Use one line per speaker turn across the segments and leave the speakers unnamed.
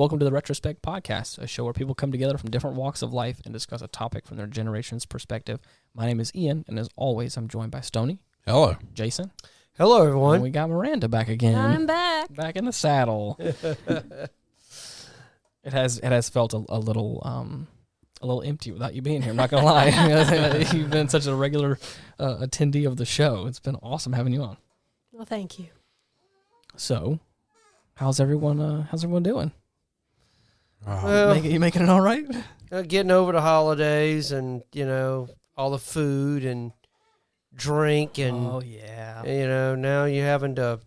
Welcome to the Retrospect podcast, a show where people come together from different walks of life and discuss a topic from their generation's perspective. My name is Ian, and as always, I'm joined by Stoney.
Hello.
Jason.
Hello, everyone.
And we got Miranda back again.
I'm back.
Back in the saddle. It has felt a little empty without you being here. I'm not gonna lie. You've been such a regular attendee of the show. It's been awesome having you on.
Well, thank you.
So, how's everyone doing?
Well,
You making it all right?
getting over the holidays and, all the food and drink and,
yeah.
now you're having to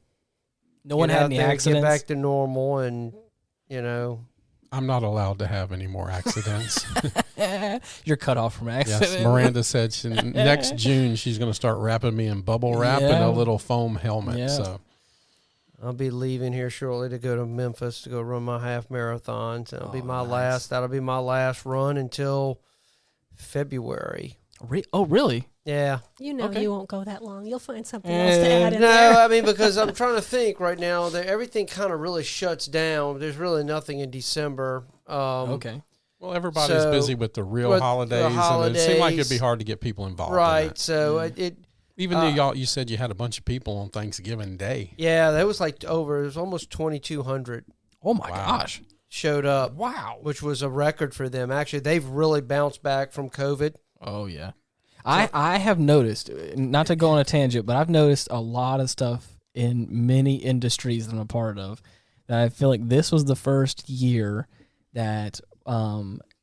No one had any accidents.
get back to normal and,
I'm not allowed to have any more accidents.
You're cut off from accidents.
Yes, Miranda said next June she's going to start wrapping me in bubble wrap and a little foam helmet.
Yeah.
So
I'll be leaving here shortly to go to Memphis to go run my half marathons. That'll be my last run until February.
Oh, really?
Yeah.
You know
Okay.
you won't go that long. You'll find something else to add in
No,
there.
I mean, because I'm trying to think right now that everything kind of really shuts down. There's really nothing in December.
Okay.
well, everybody's
So,
busy with the real
with the
holidays, and it seemed like it'd be
holidays.
hard to get people involved. in
Right.
that.
So
Mm.
it
Even though you said you had a bunch of people on Thanksgiving Day.
yeah, that was it was almost 2,200
Oh my
Wow.
gosh.
showed up,
Wow.
which was a record for them. Actually, they've really bounced back from COVID.
Oh yeah. I have noticed, not to go on a tangent, but I've noticed a lot of stuff in many industries that I'm a part of that I feel like this was the first year that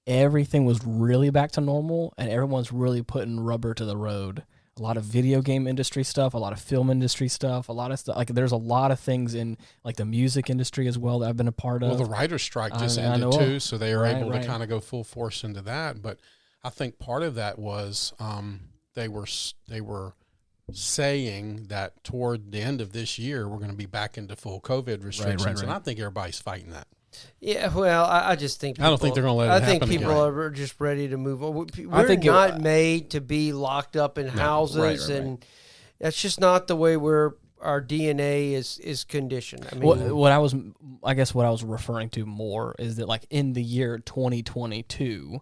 everything was really back to normal and everyone's really putting rubber to the road. A lot of video game industry stuff, a lot of film industry stuff, a lot of stuff. Like there's a lot of things in like the music industry as well that I've been a part of.
Well, the writer's strike just
I
ended
know.
too, so they were
Right,
able
right.
to kind of go full force into that. But I think part of that was they were saying that toward the end of this year we're going to be back into full COVID restrictions, and I think everybody's fighting that.
Yeah, well, I just think
I don't think they're gonna let it
I think
happen
people
again.
are just ready to move on.
I
We're
think
not made to be locked up in houses,
right.
and that's just not the way our DNA is conditioned. I mean,
What I was referring to more is that like in the year 2022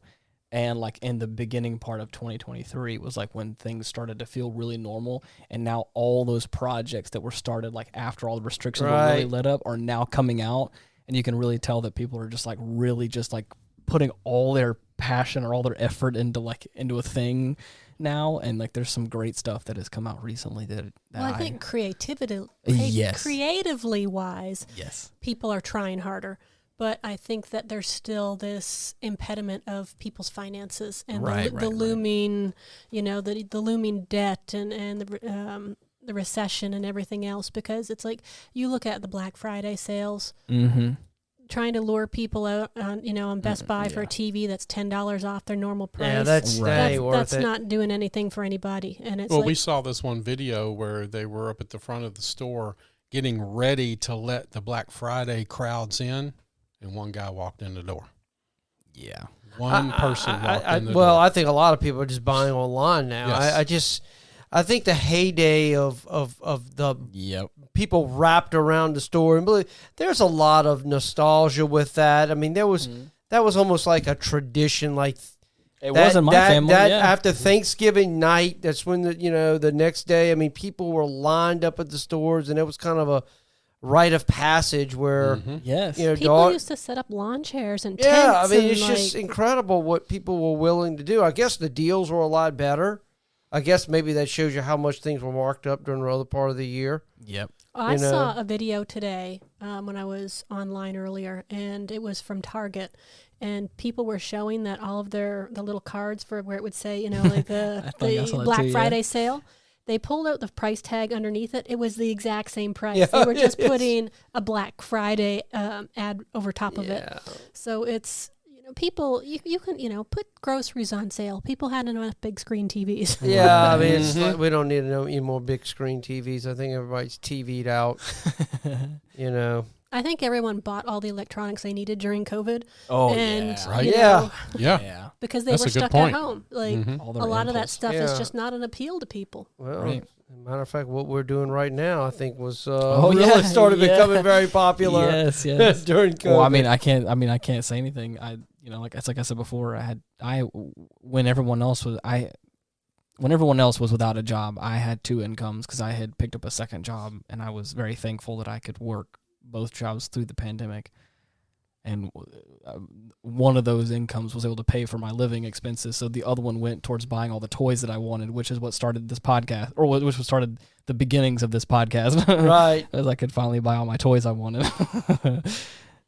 and like in the beginning part of 2023 was like when things started to feel really normal, and now all those projects that were started like after all the restrictions were really
Right.
let up are now coming out, and you can really tell that people are just like really just like putting all their passion or all their effort into a thing now, and like there's some great stuff that has come out recently that
Well, I think creatively wise,
yes.
people are trying harder. But I think that there's still this impediment of people's finances and
Right.
the looming, the looming debt and the recession and everything else. Because it's like you look at the Black Friday sales,
Mm-hmm.
trying to lure people out on Best Buy for a TV that's $10 off their normal price.
yeah, that ain't worth
that's
it.
not doing anything for anybody. And it's
Well,
like,
we saw this one video where they were up at the front of the store getting ready to let the Black Friday crowds in, and one guy walked in the door.
Yeah.
One person walked in the door.
Well, I think a lot of people are just buying online now.
Yes.
I think the heyday of the
Yep.
people wrapped around the store, and believe, there's a lot of nostalgia with that. I mean, that was almost like a tradition. Like
It was in my family.
That
yeah.
after Thanksgiving night, that's when the next day. I mean, people were lined up at the stores, and it was kind of a rite of passage where
Yes.
people used to set up lawn chairs and tents.
yeah. I mean,
and
it's just incredible what people were willing to do. I guess the deals were a lot better. I guess maybe that shows you how much things were marked up during the other part of the year.
Yep.
I saw a video today when I was online earlier, and it was from Target, and people were showing that all of the little cards for where it would say, like the Black Friday sale. They pulled out the price tag underneath it. It was the exact same price.
Yeah,
they were just
it is.
putting a Black Friday ad over top of it. So it's people you can put groceries on sale. People had enough big screen TVs.
Yeah, I mean, it's like we don't need any more big screen TVs. I think everybody's TV'd out.
I think everyone bought all the electronics they needed during COVID.
Oh,
and,
yeah.
Right?
you
Yeah.
know,
Yeah.
Yeah.
because they
That's
were
a good
stuck
point.
at home. Like
All
a
their
lot of that
inputs.
stuff is
Yeah.
just not an appeal to people.
Well,
Right.
Matter of fact, what we're doing right now, I think, was started becoming very popular.
Yes,
during COVID.
Well, I mean, I can't say anything. Like I said before, when everyone else was without a job, I had 2 incomes because I had picked up a second job, and I was very thankful that I could work both jobs through the pandemic. And one of those incomes was able to pay for my living expenses, so the other one went towards buying all the toys that I wanted, which is what started this podcast, or which started the beginnings of this podcast.
Right.
As I could finally buy all my toys I wanted.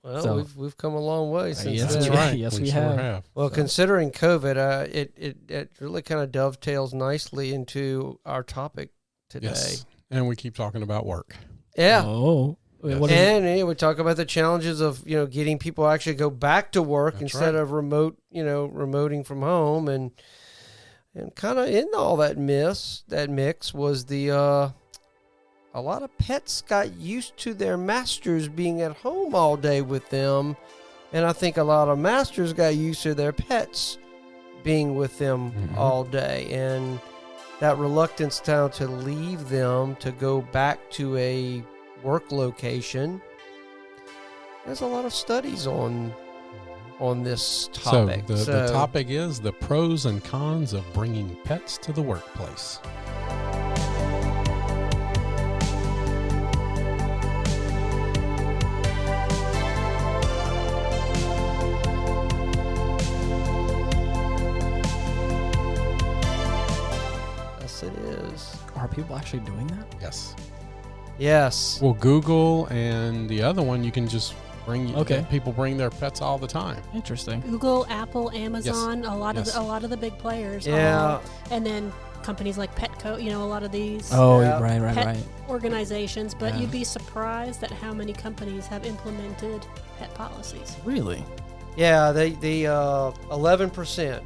Well,
So,
we've come a long way since
yes,
then.
that's right. Yes, we
sure
have.
Well,
So,
considering COVID, it really kind of dovetails nicely into our topic today.
yes, and we keep talking about work.
Yeah.
Oh.
Yes.
What is it?
And we talk about the challenges of getting people to actually go back to work
That's
instead
right.
of remoting from home, and kind of in all that mix was the a lot of pets got used to their masters being at home all day with them, and I think a lot of masters got used to their pets being with them all day, and that reluctance now to leave them to go back to a work location. There's a lot of studies on this topic.
So the topic is the pros and cons of bringing pets to the workplace.
Yes, it is.
Are people actually doing that?
Yes.
Yes.
Well, Google and the other one, you can just bring.
Okay.
People bring their pets all the time.
Interesting.
Google, Apple, Amazon, a lot
Yes.
of the big players.
Yeah.
And then companies like Petco, a lot of these
Oh,
Yeah.
right.
organizations. But
Yeah.
you'd be surprised at how many companies have implemented pet policies.
Really?
Yeah, the 11%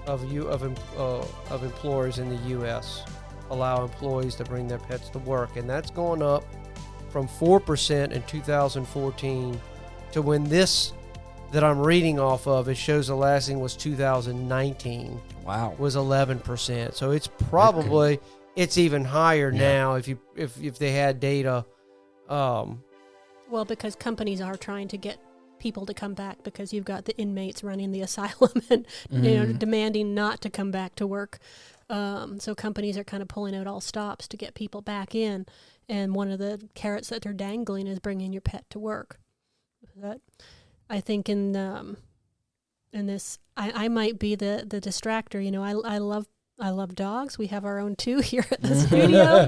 of employers in the U.S. allow employees to bring their pets to work, and that's going up from 4% in 2014 to when this that I'm reading off of, it shows the last thing was 2019
Wow.
was 11%. So it's probably it's even higher now if they had data.
Well, because companies are trying to get people to come back because you've got the inmates running the asylum and demanding not to come back to work. So companies are kind of pulling out all stops to get people back in. And one of the carrots that they're dangling is bringing your pet to work. That, I think in this, I might be the distractor. I love dogs. We have our own 2 here at the studio.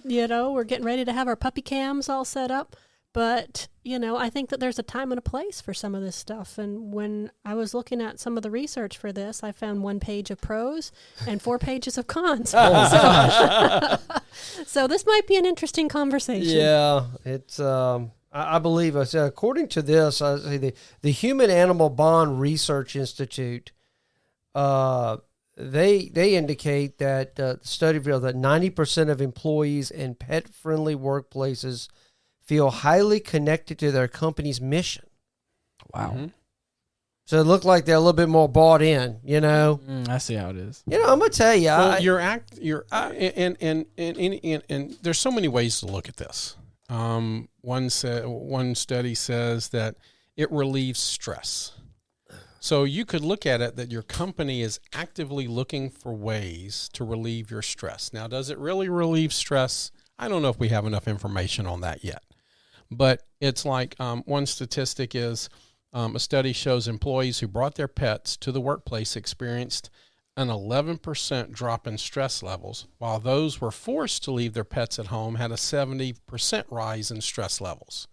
Yeah.
We're getting ready to have our puppy cams all set up. But, I think that there's a time and a place for some of this stuff. And when I was looking at some of the research for this, I found 1 page of pros and 4 pages of cons. So this might be an interesting conversation.
Yeah, it's. I believe us. According to this, I say the Human Animal Bond Research Institute. They indicate that the study revealed that 90% of employees in pet-friendly workplaces feel highly connected to their company's mission.
Wow.
Mm-hmm.
So it looked like they're a little bit more bought in,
I see how it is.
I'm gonna tell you,
and there's so many ways to look at this. One study says that it relieves stress. So you could look at it that your company is actively looking for ways to relieve your stress. Now, does it really relieve stress? I don't know if we have enough information on that yet. But it's like one statistic is a study shows employees who brought their pets to the workplace experienced an 11% drop in stress levels, while those who were forced to leave their pets at home had a 70% rise in stress levels.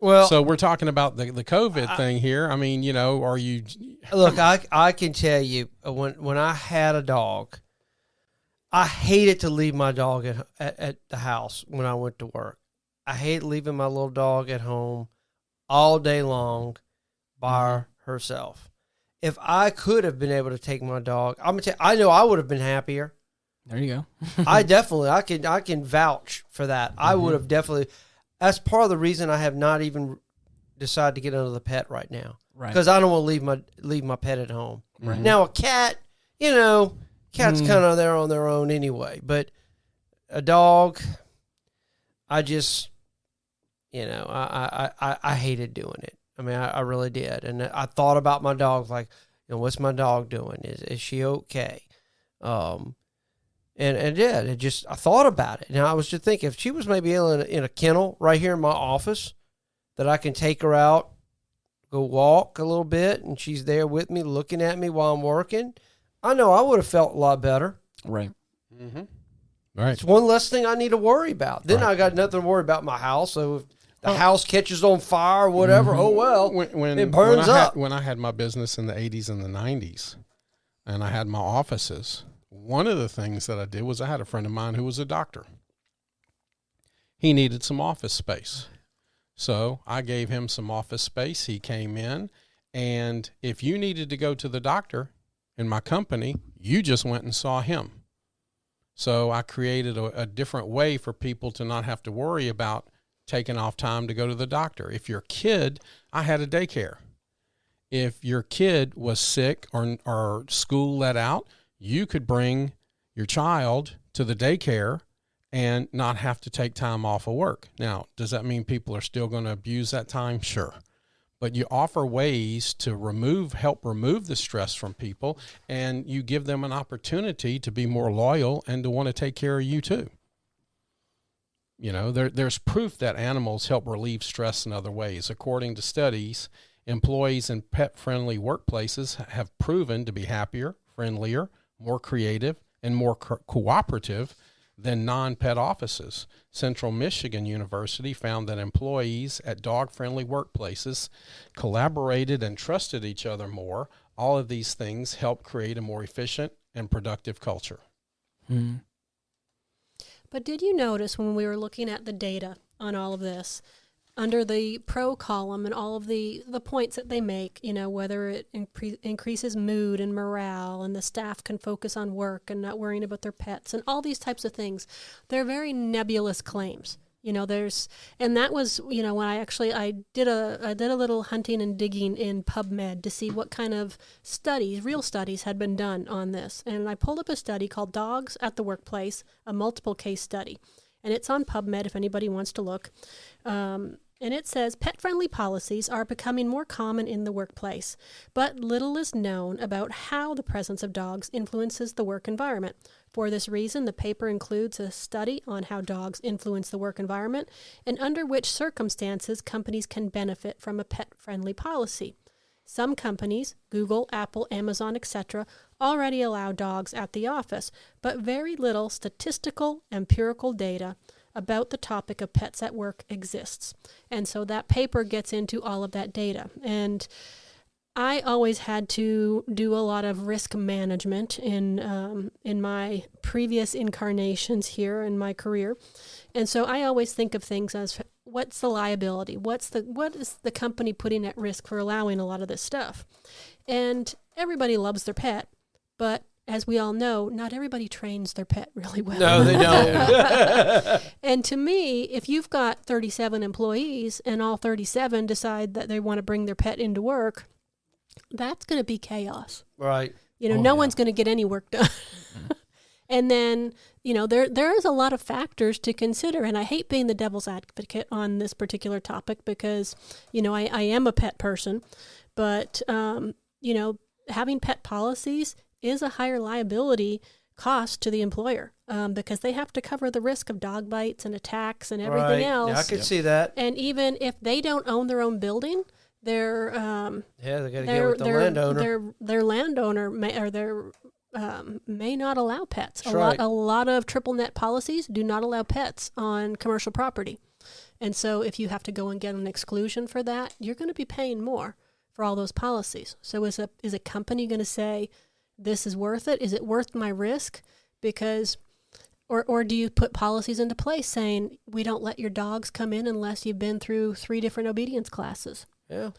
well,
So we're talking about the COVID thing here. I mean, are you...
look, I can tell you when I had a dog, I hated to leave my dog at the house when I went to work. I hate leaving my little dog at home all day long by herself. If I could have been able to take my dog, I'm gonna tell you, I know I would have been happier.
There you go.
I can vouch for that. I would have definitely. That's part of the reason I have not even decided to get another pet right now.
Right.
Because I don't want to leave my pet at home.
Right.
Now a cat, Cats kind of there on their own anyway. But a dog, I just, I hated doing it. I mean, I really did. And I thought about my dog, like, what's my dog doing? Is she okay? And it did. I thought about it. Now, I was just thinking, if she was maybe in a kennel right here in my office, that I can take her out, go walk a little bit, and she's there with me, looking at me while I'm working, I know I would have felt a lot better.
Right.
Mm-hmm. Right.
It's one less thing I need to worry about. Then
right.
I got nothing to worry about my house. So if the house catches on fire or whatever, oh well, it burns up.
When I had my business in the 80s and the 90s, and I had my offices, one of the things that I did was I had a friend of mine who was a doctor. He needed some office space. So I gave him some office space. He came in, and if you needed to go to the doctor in my company, you just went and saw him. So I created a different way for people to not have to worry about taking off time to go to the doctor. If your kid, I had a daycare. If your kid was sick or school let out, you could bring your child to the daycare and not have to take time off of work. Now, does that mean people are still going to abuse that time? Sure. But you offer ways to help remove the stress from people, and you give them an opportunity to be more loyal and to want to take care of you too. There's proof that animals help relieve stress in other ways. According to studies, employees in pet-friendly workplaces have proven to be happier, friendlier, more creative, and more cooperative than non-pet offices. Central Michigan University found that employees at dog-friendly workplaces collaborated and trusted each other more. All of these things help create a more efficient and productive culture.
Mm.
But did you notice when we were looking at the data on all of this, under the pro column and all of the points that they make, whether it increases mood and morale and the staff can focus on work and not worrying about their pets and all these types of things, they're very nebulous claims. And that was, when I did a little hunting and digging in PubMed to see what kind of real studies had been done on this. And I pulled up a study called Dogs at the Workplace, a multiple case study. And it's on PubMed if anybody wants to look. And it says, pet-friendly policies are becoming more common in the workplace, but little is known about how the presence of dogs influences the work environment. For this reason, the paper includes a study on how dogs influence the work environment and under which circumstances companies can benefit from a pet-friendly policy. Some companies, Google, Apple, Amazon, etc., already allow dogs at the office, but very little statistical, empirical data about the topic of pets at work exists. And so that paper gets into all of that data. And I always had to do a lot of risk management in my previous incarnations here in my career. And so I always think of things as, what's the liability? What is the company putting at risk for allowing a lot of this stuff? And everybody loves their pet, but as we all know, not everybody trains their pet really well.
No, they don't.
And to me, if you've got 37 employees and all 37 decide that they want to bring their pet into work, that's going to be chaos.
Right.
No one's going to get any work done. And then, there is a lot of factors to consider. And I hate being the devil's advocate on this particular topic because, I am a pet person. But, having pet policies is a higher liability cost to the employer because they have to cover the risk of dog bites and attacks and everything else.
Yeah, I could see that.
And even if they don't own their own building, they got to
get with the landowner.
Their landowner may not allow pets.
That's
A lot of triple net policies do not allow pets on commercial property. And so if you have to go and get an exclusion for that, you're going to be paying more for all those policies. So is a company going to say, this is worth it? Is it worth my risk? Because, or do you put policies into place saying, we don't let your dogs come in unless you've been through 3 different obedience classes?
Yeah.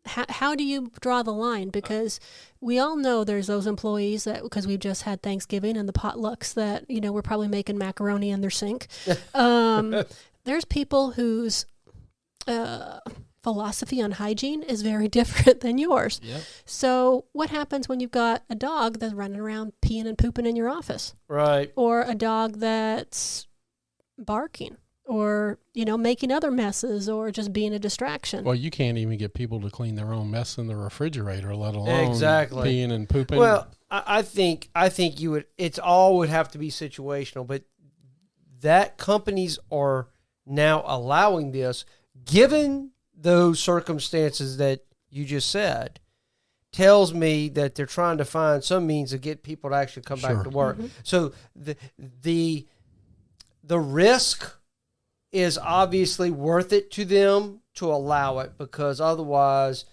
How do you draw the line? Because we all know there's those employees that, because we've just had Thanksgiving and the potlucks that, we're probably making macaroni in their sink. There's people whose philosophy on hygiene is very different than yours.
Yep.
So what happens when you've got a dog that's running around peeing and pooping in your office?
Right.
Or a dog that's barking or, making other messes or just being a distraction.
Well, you can't even get people to clean their own mess in the refrigerator, let alone
Exactly.
peeing and pooping.
Well, I think you would. It's all would have to be situational, but that companies are now allowing this, given those circumstances that you just said, tells me that they're trying to find some means to get people to actually come back to work.
Mm-hmm.
So the risk is obviously worth it to them to allow it, because otherwise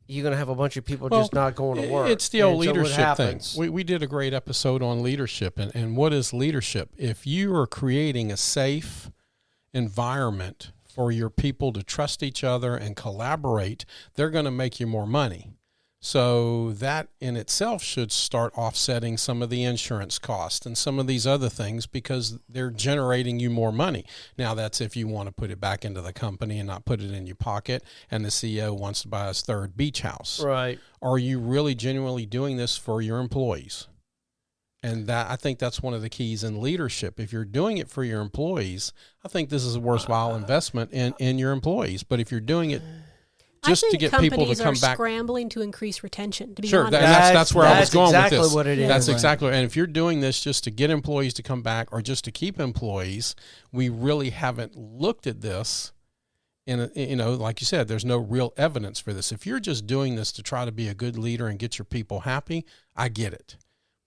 you're going to have a bunch of people just not going to work.
It's the old
And so
leadership thing. We did a great episode on leadership, and what is leadership? If you are creating a safe environment for your people to trust each other and collaborate, they're going to make you more money. So that in itself should start offsetting some of the insurance costs and some of these other things, because they're generating you more money. Now, that's if you want to put it back into the company and not put it in your pocket, and the CEO wants to buy his third beach house.
Right.
Are you really genuinely doing this for your employees? And that, I think that's one of the keys in leadership. If you're doing it for your employees, I think this is a worthwhile investment in your employees. But if you're doing it just to get people to come back,
scrambling to increase retention. To be
sure,
honest,
that's where I was going with this.
That's exactly what it is.
That's exactly. And if you're doing this just to get employees to come back or just to keep employees, we really haven't looked at this. Like you said, there's no real evidence for this. If you're just doing this to try to be a good leader and get your people happy, I get it.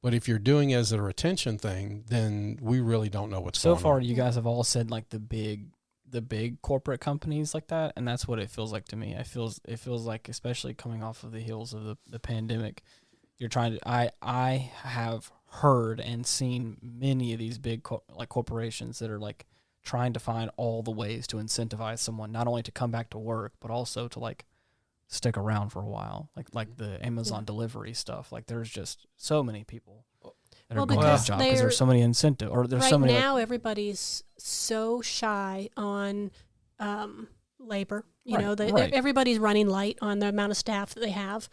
But if you're doing it as a retention thing, then we really don't know what's going on.
So far, you guys have all said like the big corporate companies like that, and that's what it feels like to me. It feels like, especially coming off of the heels of the pandemic, you're trying to. I have heard and seen many of these big corporations that are like trying to find all the ways to incentivize someone not only to come back to work but also to like stick around for a while, like the Amazon delivery stuff. Like there's just so many people that are going to that job because there's so many incentive, or there's so many.
Right now, everybody's so shy on labor. Everybody's running light on the amount of staff that they have.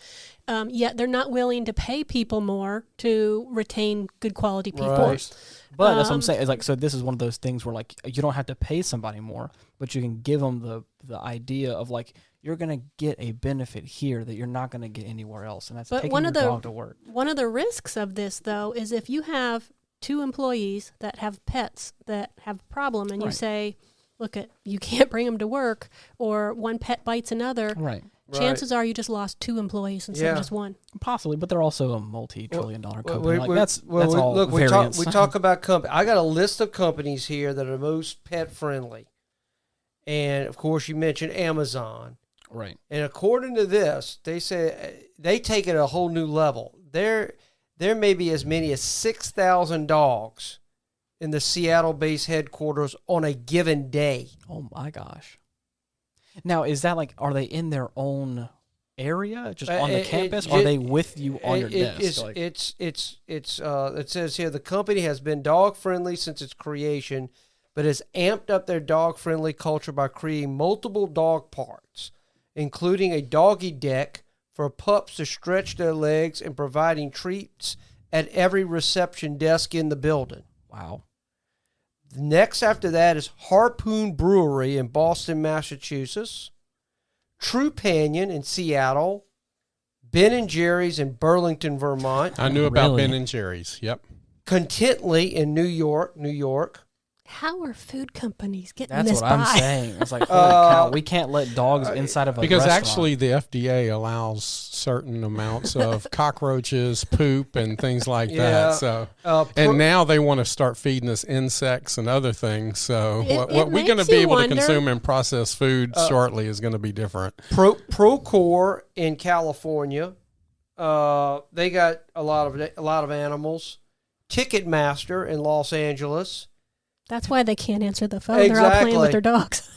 Yet they're not willing to pay people more to retain good quality people.
Right.
But that's what I'm saying. Is like, so this is one of those things where like you don't have to pay somebody more, but you can give them the idea of like, you're going to get a benefit here that you're not going to get anywhere else, and that's taking your dog to work.
One of the risks of this, though, is if you have two employees that have pets that have a problem, and you say, look, you can't bring them to work, or one pet bites another, chances are you just lost two employees instead of just one.
Possibly, but they're also a multi-trillion-dollar company. That's all
look,
variance.
we talk about companies. I got a list of companies here that are most pet-friendly. And, of course, you mentioned Amazon.
Right.
And according to this, they say they take it a whole new level. There may be as many as 6,000 dogs in the Seattle-based headquarters on a given day.
Oh my gosh! Now, is that like, are they in their own area, just on the campus, or are they with you on your desk?
It says here the company has been dog-friendly since its creation, but has amped up their dog-friendly culture by creating multiple dog parks, including a doggy deck for pups to stretch their legs and providing treats at every reception desk in the building.
Wow.
Next after that is Harpoon Brewery in Boston, Massachusetts, True Panion in Seattle, Ben & Jerry's in Burlington, Vermont.
I knew about Ben & Jerry's, yep.
Contently in New York.
How are food companies getting
That's
this
what
by?
I'm saying. It's like, holy cow, we can't let dogs inside of a
because
restaurant.
actually the FDA allows certain amounts of cockroaches, poop, and things like that. So, and now they want to start feeding us insects and other things. So, what we're going to be able to consume and process food shortly is going to be different.
Procore in California, they got a lot of animals. Ticketmaster in Los Angeles.
That's why they can't answer the phone. Exactly. They're all playing with their dogs.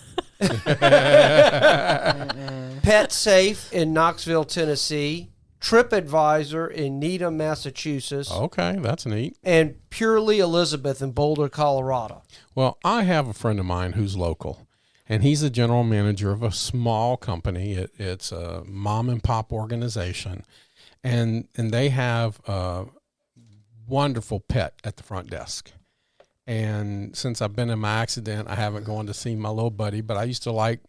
Pet Safe in Knoxville, Tennessee. TripAdvisor in Needham, Massachusetts.
Okay, that's neat.
And Purely Elizabeth in Boulder, Colorado.
Well, I have a friend of mine who's local, and he's the general manager of a small company. It's a mom and pop organization, and they have a wonderful pet at the front desk. And since I've been in my accident, I haven't gone to see my little buddy, but I used to like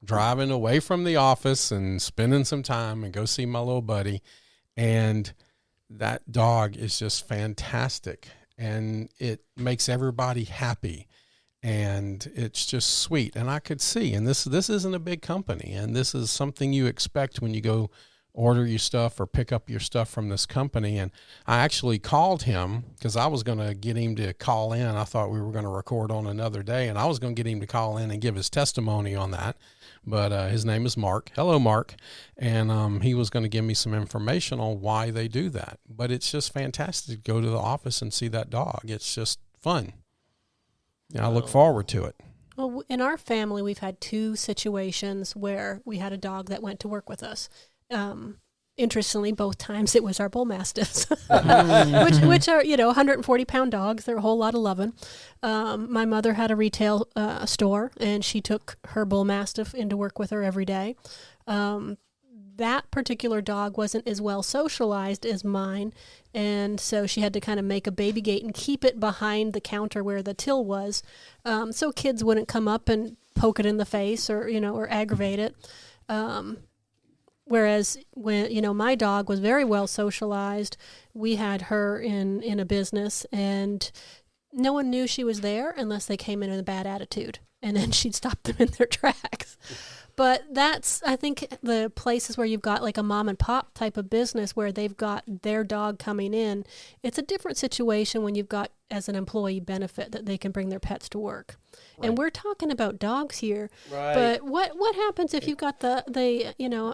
driving away from the office and spending some time and go see my little buddy. And that dog is just fantastic, and it makes everybody happy, and it's just sweet. And I could see, and this isn't a big company, and this is something you expect when you go order your stuff or pick up your stuff from this company. And I actually called him because I was going to get him to call in. I thought we were going to record on another day, and I was going to get him to call in and give his testimony on that. But his name is Mark. Hello, Mark. And he was going to give me some information on why they do that. But it's just fantastic to go to the office and see that dog. It's just fun. I look forward to it.
Well, in our family, we've had 2 situations where we had a dog that went to work with us. Interestingly, both times it was our bull mastiffs, which are 140-pound dogs. They're a whole lot of loving. My mother had a retail store, and she took her bull mastiff into work with her every day. That particular dog wasn't as well socialized as mine, and so she had to kind of make a baby gate and keep it behind the counter where the till was, so kids wouldn't come up and poke it in the face or aggravate it. Whereas when, my dog was very well socialized, we had her in a business, and no one knew she was there unless they came in with a bad attitude, and then she'd stop them in their tracks. But that's, I think, the places where you've got like a mom and pop type of business where they've got their dog coming in. It's a different situation when you've got as an employee benefit that they can bring their pets to work. Right. And we're talking about dogs here. Right. But what happens if you've got the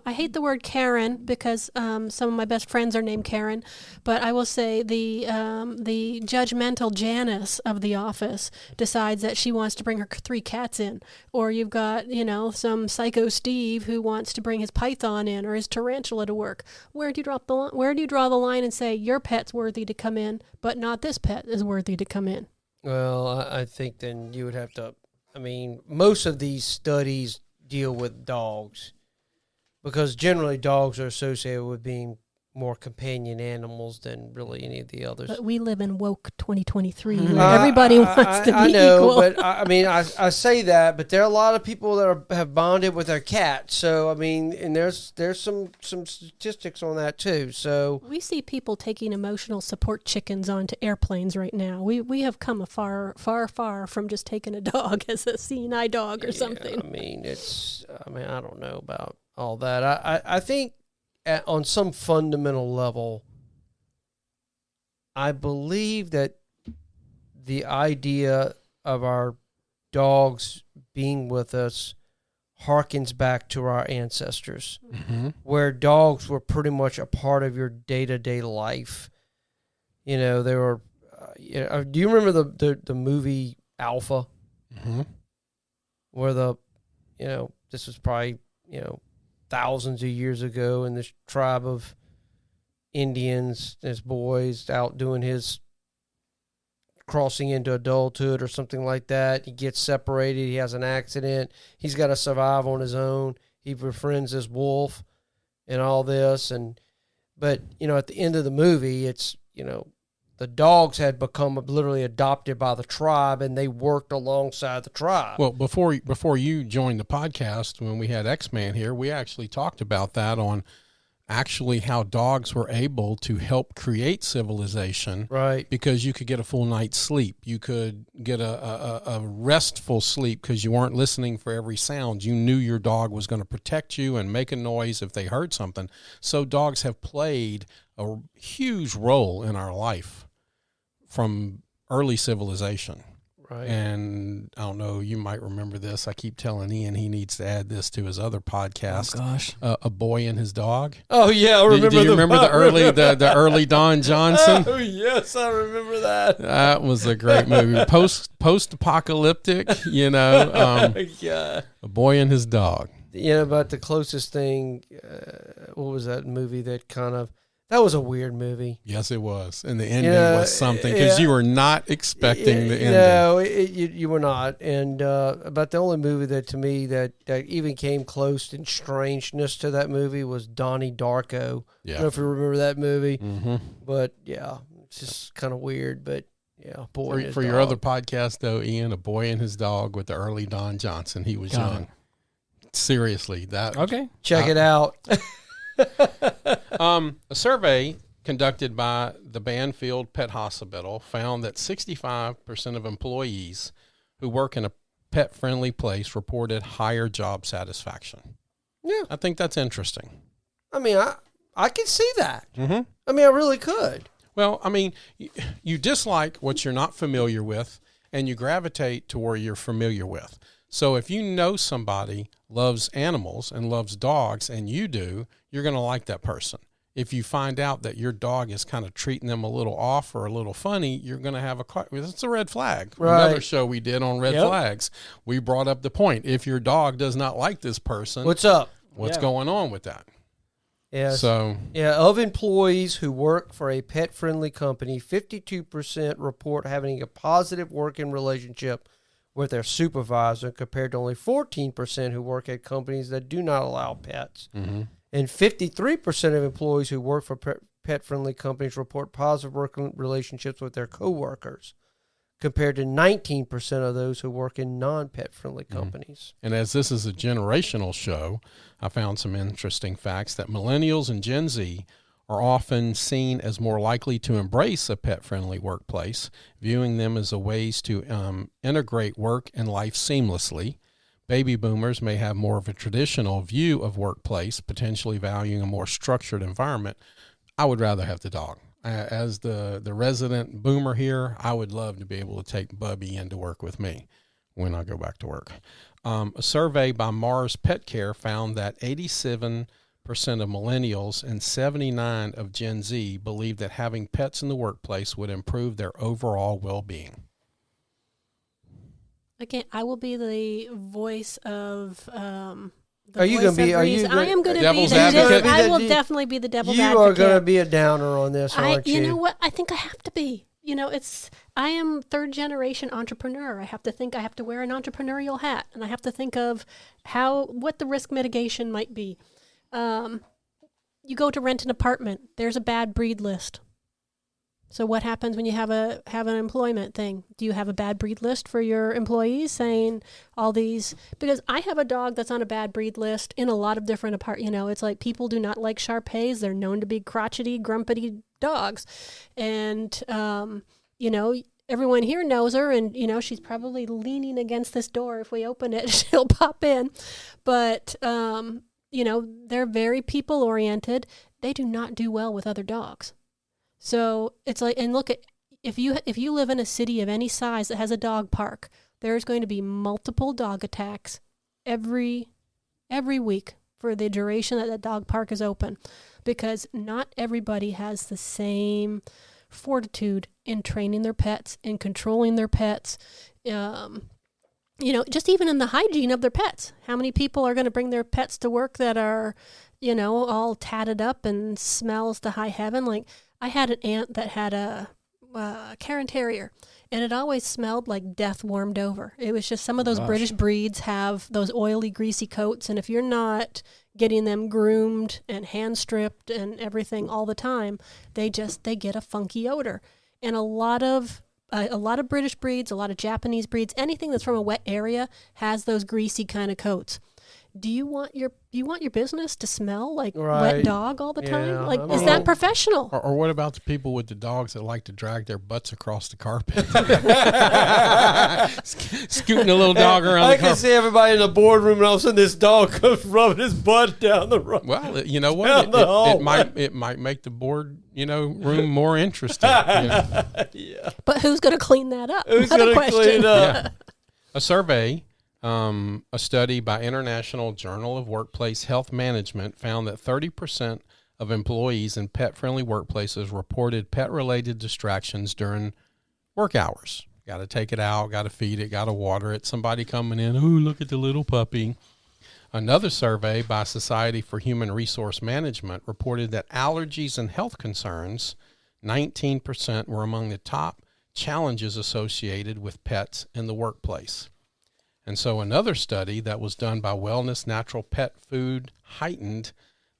I hate the word Karen because some of my best friends are named Karen, but I will say the judgmental Janice of the office decides that she wants to bring her 3 cats in. Or you've got, some psycho Steve who wants to bring his python in or his tarantula to work. Where do you draw the line and say your pet's worthy to come in, but not this pet is worthy to come in?
Well, I think then you would have to, most of these studies deal with dogs because generally dogs are associated with being more companion animals than really any of the others.
But we live in woke 2023 where everybody wants to be
I know,
equal.
But I say that, but there are a lot of people that have bonded with their cats. So, and there's some statistics on that too. So
we see people taking emotional support chickens onto airplanes right now. We have come a far from just taking a dog as a seeing eye dog or something.
I don't know about all that. I think on some fundamental level, I believe that the idea of our dogs being with us harkens back to our ancestors, where dogs were pretty much a part of your day-to-day life. They were. Do you remember the movie Alpha? Mm-hmm. Where this was probably thousands of years ago, and this tribe of Indians, his boys out doing his crossing into adulthood or something like that. He gets separated. He has an accident. He's got to survive on his own. He befriends this wolf and all this. But at the end of the movie, it's, the dogs had become literally adopted by the tribe, and they worked alongside the tribe.
Well, before you joined the podcast, when we had X-Man here, we actually talked about that on actually how dogs were able to help create civilization.
Right.
Because you could get a full night's sleep. You could get a restful sleep because you weren't listening for every sound. You knew your dog was going to protect you and make a noise if they heard something. So dogs have played a huge role in our life from early civilization.
Right.
And I don't know, you might remember this. I keep telling Ian he needs to add this to his other podcast.
Oh, gosh.
A Boy and His Dog.
Oh, yeah. I remember.
Do you remember the early Don Johnson?
Oh, yes, I remember that.
That was a great movie. Post-apocalyptic,
Yeah.
A Boy and His Dog.
About the closest thing, what was that movie that kind of, That was a weird movie.
Yes, it was. And the ending was something because you were not expecting the ending.
No, you were not. And about the only movie that to me that even came close in strangeness to that movie was Donnie Darko.
Yeah.
I don't know if you remember that movie.
Mm-hmm.
But yeah, it's just kind of weird. But yeah, boy.
For your other podcast, though, Ian, A Boy and His Dog with the early Don Johnson. He was young. Seriously.
Okay.
Check it out.
A survey conducted by the Banfield Pet Hospital found that 65% of employees who work in a pet-friendly place reported higher job satisfaction.
Yeah.
I think that's interesting.
I mean, I could see that.
Mm-hmm.
I mean, I really could.
Well, I mean, you dislike what you're not familiar with, and you gravitate to where you're familiar with. So if you know somebody loves animals and loves dogs, and you do, you're going to like that person. If you find out that your dog is kind of treating them a little off or a little funny, you're going to have it's a red flag.
Right.
Another show we did on red flags, we brought up the point. If your dog does not like this person,
what's up?
What's going on with that?
Yes.
So,
of employees who work for a pet-friendly company, 52% report having a positive working relationship with their supervisor, compared to only 14% who work at companies that do not allow pets.
mm-hmm.
And 53% of employees who work for pet-friendly companies report positive working relationships with their coworkers, compared to 19% of those who work in non-pet-friendly companies.
And as this is a generational show, I found some interesting facts that millennials and Gen Z are often seen as more likely to embrace a pet-friendly workplace, viewing them as a ways to integrate work and life seamlessly. Baby boomers may have more of a traditional view of workplace, potentially valuing a more structured environment. I would rather have the dog. As the resident boomer here, I would love to be able to take Bubby in to work with me when I go back to work. A survey by Mars Pet Care found that 87% of millennials and 79% of Gen Z believe that having pets in the workplace would improve their overall well-being.
Again, I will be the voice of
Are you going to be? Are you?
I am going to be
devil's
the
advocate?
I will definitely be the devil's advocate.
You are going to be a downer on this, aren't you?
You know what? I think I have to be. I am third generation entrepreneur. I have to wear an entrepreneurial hat, and I have to think of what the risk mitigation might be. You go to rent an apartment. There's a bad breed list. So what happens when you have an employment thing? Do you have a bad breed list for your employees saying all these? Because I have a dog that's on a bad breed list in a lot of different it's like people do not like Shar-Peis. They're known to be crotchety, grumpy dogs. And, everyone here knows her, and, she's probably leaning against this door. If we open it, she'll pop in. But, they're very people oriented. They do not do well with other dogs. So it's like, and look at, if you live in a city of any size that has a dog park, there's going to be multiple dog attacks every week for the duration that the dog park is open, because not everybody has the same fortitude in training their pets, in controlling their pets, just even in the hygiene of their pets. How many people are going to bring their pets to work that are, all tatted up and smells to high heaven? Like, I had an aunt that had a Cairn Terrier, and it always smelled like death warmed over. It was just some of those British breeds have those oily, greasy coats, and if you're not getting them groomed and hand stripped and everything all the time, they get a funky odor. And a lot of British breeds, a lot of Japanese breeds, anything that's from a wet area has those greasy kind of coats. Do you want your business to smell like wet dog all the time? Like, is that professional?
Or what about the people with the dogs that like to drag their butts across the carpet? Scooting a little dog around the carpet.
I can see everybody in the boardroom, and all of a sudden this dog comes rubbing his butt down the road.
Well, you know what? It might make the board, room more interesting.
Yeah.
But who's going to clean that up?
Who's going to clean it up?
Yeah. A survey. A study by International Journal of Workplace Health Management found that 30% of employees in pet-friendly workplaces reported pet-related distractions during work hours. Got to take it out, got to feed it, got to water it. Somebody coming in, oh, look at the little puppy. Another survey by Society for Human Resource Management reported that allergies and health concerns, 19%, were among the top challenges associated with pets in the workplace. And so another study that was done by Wellness Natural Pet Food heightened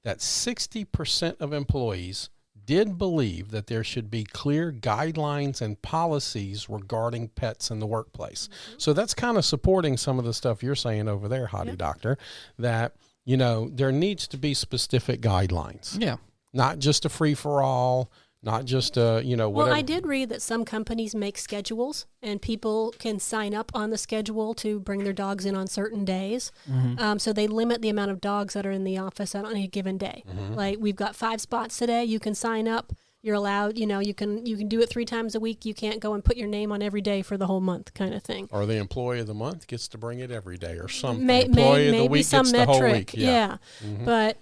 that 60% of employees did believe that there should be clear guidelines and policies regarding pets in the workplace. Mm-hmm. So that's kind of supporting some of the stuff you're saying over there, Hottie Doctor, that, there needs to be specific guidelines.
Yeah.
Not just a free-for-all, not just whatever.
Well, I did read that some companies make schedules, and people can sign up on the schedule to bring their dogs in on certain days. Mm-hmm. So they limit the amount of dogs that are in the office on a given day. Mm-hmm. Like, we've got 5 spots today. You can sign up. You're allowed, you can do it 3 times a week. You can't go and put your name on every day for the whole month, kind of thing.
Or the employee of the month gets to bring it every day, or something. Employee of the week gets the whole week.
Yeah. Mm-hmm. But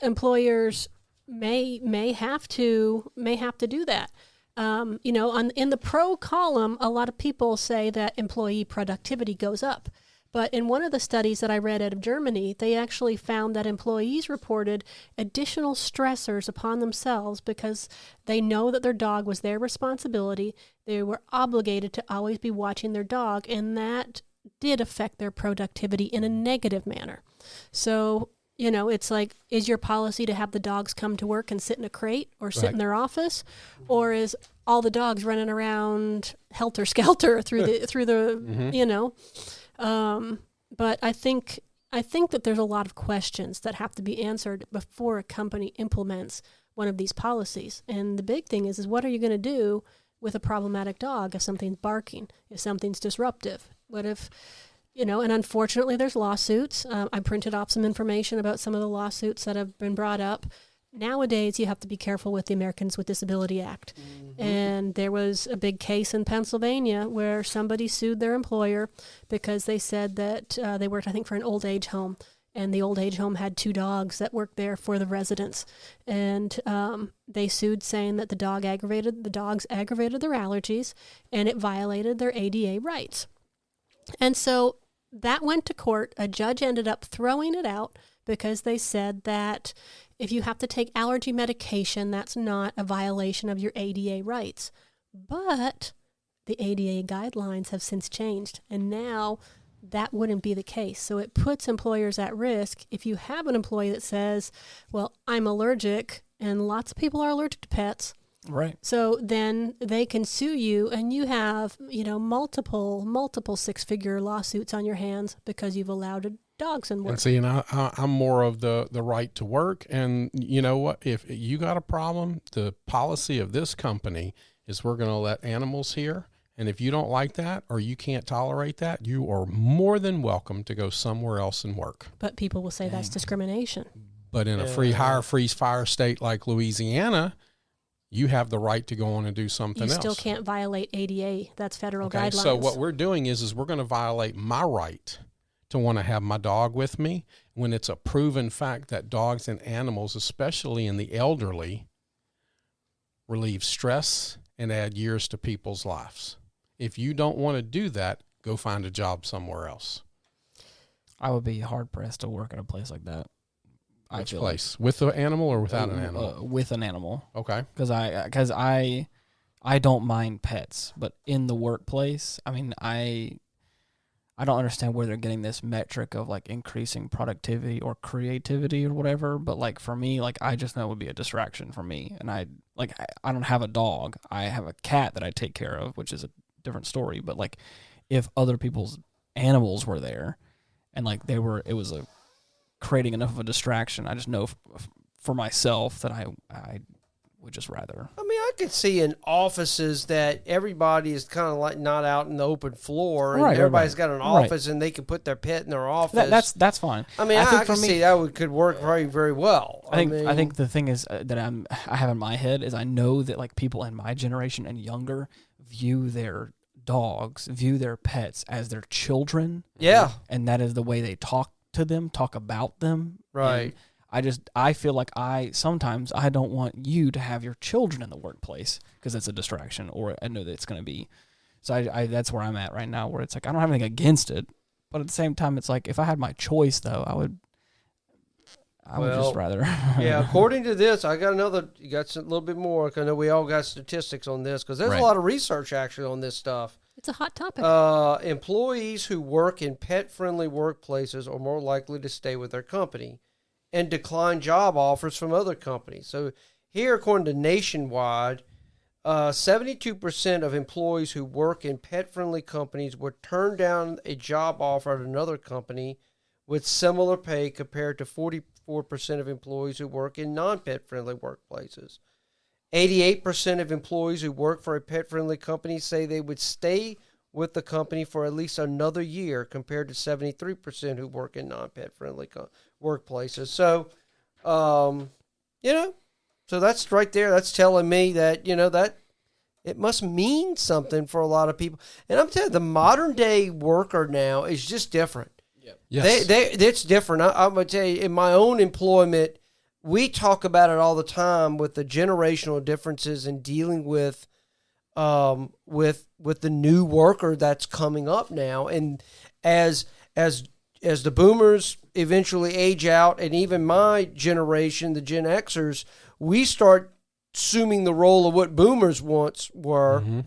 employers may have to do that. In the pro column, a lot of people say that employee productivity goes up. But in one of the studies that I read out of Germany, they actually found that employees reported additional stressors upon themselves because they know that their dog was their responsibility. They were obligated to always be watching their dog, and that did affect their productivity in a negative manner. So, it's like, is your policy to have the dogs come to work and sit in a crate or sit in their office, or is all the dogs running around helter-skelter through the mm-hmm. But I think that there's a lot of questions that have to be answered before a company implements one of these policies. And the big thing is what are you going to do with a problematic dog if something's barking, if something's disruptive? What if, and unfortunately there's lawsuits. I printed off some information about some of the lawsuits that have been brought up. Nowadays, you have to be careful with the Americans with Disability Act. Mm-hmm. And there was a big case in Pennsylvania where somebody sued their employer because they said that they worked, I think, for an old age home. And the old age home had 2 dogs that worked there for the residents. And they sued saying that the dogs aggravated their allergies and it violated their ADA rights. And so that went to court. A judge ended up throwing it out because they said that if you have to take allergy medication, that's not a violation of your ADA rights. But the ADA guidelines have since changed, and now that wouldn't be the case. So it puts employers at risk if you have an employee that says, well, I'm allergic, and lots of people are allergic to pets.
Right.
So then they can sue you, and you have, multiple 6-figure lawsuits on your hands because you've allowed dogs in work.
And see, I'm more of the right to work. And you know what? If you got a problem, the policy of this company is we're going to let animals here. And if you don't like that or you can't tolerate that, you are more than welcome to go somewhere else and work.
But people will say that's discrimination. But
in a free hire, freeze, fire state like Louisiana, you have the right to go on and do something else.
You still can't violate ADA. That's federal guidelines.
So what we're doing is we're going to violate my right to want to have my dog with me when it's a proven fact that dogs and animals, especially in the elderly, relieve stress and add years to people's lives. If you don't want to do that, go find a job somewhere else.
I would be hard-pressed to work at a place like that.
Which place? Like. With an animal or without an animal?
With an animal.
Okay.
Because I don't mind pets, but in the workplace, I mean, I don't understand where they're getting this metric of like increasing productivity or creativity or whatever. But like for me, like I just know it would be a distraction for me. And I don't have a dog. I have a cat that I take care of, which is a different story. But like if other people's animals were there and like it was creating enough of a distraction, I just know for myself that I would just rather.
I mean, I could see in offices that everybody is kind of like not out in the open floor, and everybody's got an office, and they can put their pet in their office.
That's fine.
I mean, I can see that could work very, very well.
I think the thing is that I have in my head is I know that like people in my generation and younger view their dogs, view their pets as their children.
Yeah,
and that is the way they talk to them, talk about them.
Right.
And I feel like sometimes I don't want you to have your children in the workplace because it's a distraction, or I know that it's going to be. So I that's where I'm at right now, where it's like I don't have anything against it, But at the same time, it's like if I had my choice, though, I would just rather.
Yeah, according to this, I got another. You got a little bit more. 'Cause I know we all got statistics on this because there's a lot of research actually on this stuff.
It's a hot topic.
Employees who work in pet-friendly workplaces are more likely to stay with their company and decline job offers from other companies. So here, according to Nationwide, 72% of employees who work in pet-friendly companies would turn down a job offer at another company with similar pay compared to 44% of employees who work in non-pet-friendly workplaces. 88% of employees who work for a pet-friendly company say they would stay with the company for at least another year compared to 73% who work in non-pet-friendly workplaces. So, so that's right there. That's telling me that, that it must mean something for a lot of people. And I'm telling you, the modern day worker now is just different. Yes. It's different. I'm going to tell you, in my own employment, we talk about it all the time with the generational differences in dealing with the new worker that's coming up now. And as the boomers eventually age out, and even my generation, the Gen Xers, we start assuming the role of what boomers once were. Mm-hmm.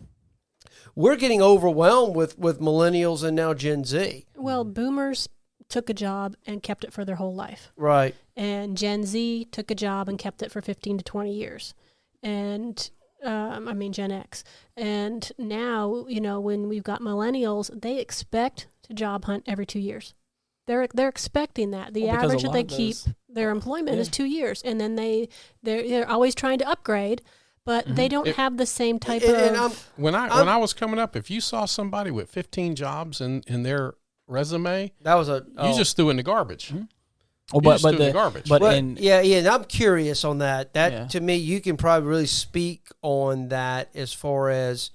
We're getting overwhelmed with millennials and now Gen Z.
Well, boomers took a job and kept it for their whole life.
Right.
And Gen Z took a job and kept it for 15 to 20 years. And Gen X. And now, when we've got millennials, they expect to job hunt every 2 years. They're expecting that. The average that they keep their employment is 2 years. And then they're always trying to upgrade, but they don't have the same type of...
When I was coming up, if you saw somebody with 15 jobs in their resume,
that was
you just threw in the garbage.
Mm-hmm. The garbage.
And I'm curious on that. To me, you can probably really speak on that as far as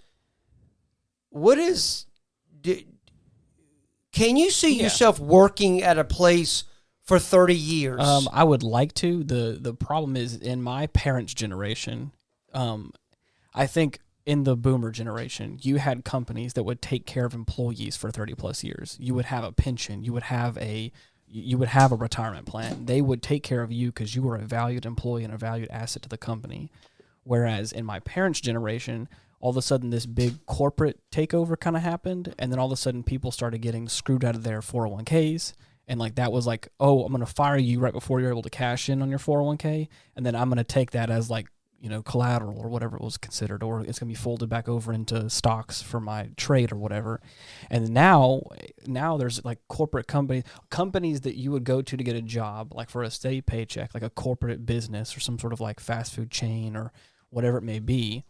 can you see yourself working at a place for 30 years?
I would like to. The problem is in my parents' generation, I think in the boomer generation, you had companies that would take care of employees for 30 plus years. You would have a pension. You would have a retirement plan. They would take care of you because you were a valued employee and a valued asset to the company. Whereas in my parents' generation, all of a sudden this big corporate takeover kind of happened, and then all of a sudden people started getting screwed out of their 401ks. And that was like, oh, I'm going to fire you right before you're able to cash in on your 401k, and then I'm going to take that as collateral or whatever it was considered, or it's going to be folded back over into stocks for my trade or whatever. And now there's corporate companies that you would go to get a job, like for a steady paycheck, like a corporate business or some sort of fast food chain or whatever it may be.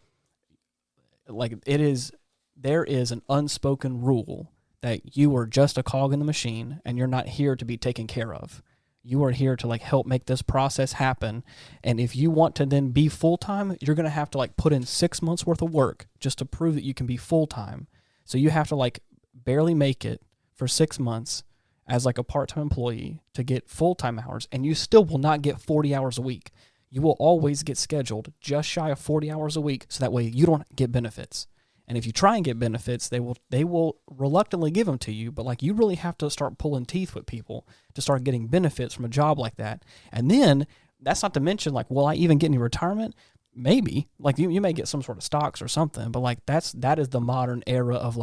There is an unspoken rule that you are just a cog in the machine and you're not here to be taken care of. You are here to help make this process happen. And if you want to then be full-time, you're going to have to put in 6 months worth of work just to prove that you can be full-time. So you have to barely make it for 6 months as a part-time employee to get full-time hours. And you still will not get 40 hours a week. You will always get scheduled just shy of 40 hours a week. So that way you don't get benefits. And if you try and get benefits, they will reluctantly give them to you. But you really have to start pulling teeth with people to start getting benefits from a job like that. And then that's not to mention will I even get any retirement? Maybe. You may get some sort of stocks or something. But that is the modern era of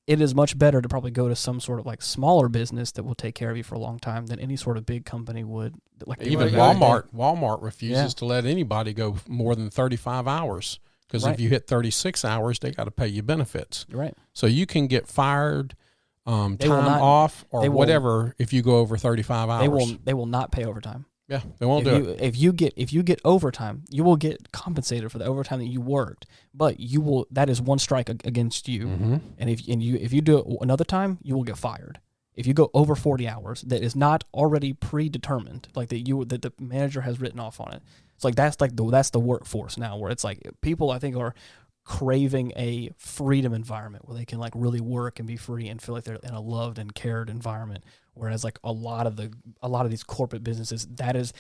it is much better to probably go to some sort of smaller business that will take care of you for a long time than any sort of big company would.
Even Walmart refuses to let anybody go more than 35 hours. Because if you hit 36 hours, they got to pay you benefits.
Right.
So you can get fired, off, or whatever if you go over 35 hours.
They will not pay overtime.
Yeah, they won't do it.
If you get overtime, you will get compensated for the overtime that you worked. But that is one strike against you. Mm-hmm. And if you do it another time, you will get fired. If you go over 40 hours, that is not already predetermined, that the manager has written off on it. It's that's the workforce now, where it's people I think are craving a freedom environment where they can really work and be free and feel like they're in a loved and cared environment. Whereas a lot of these corporate businesses, that is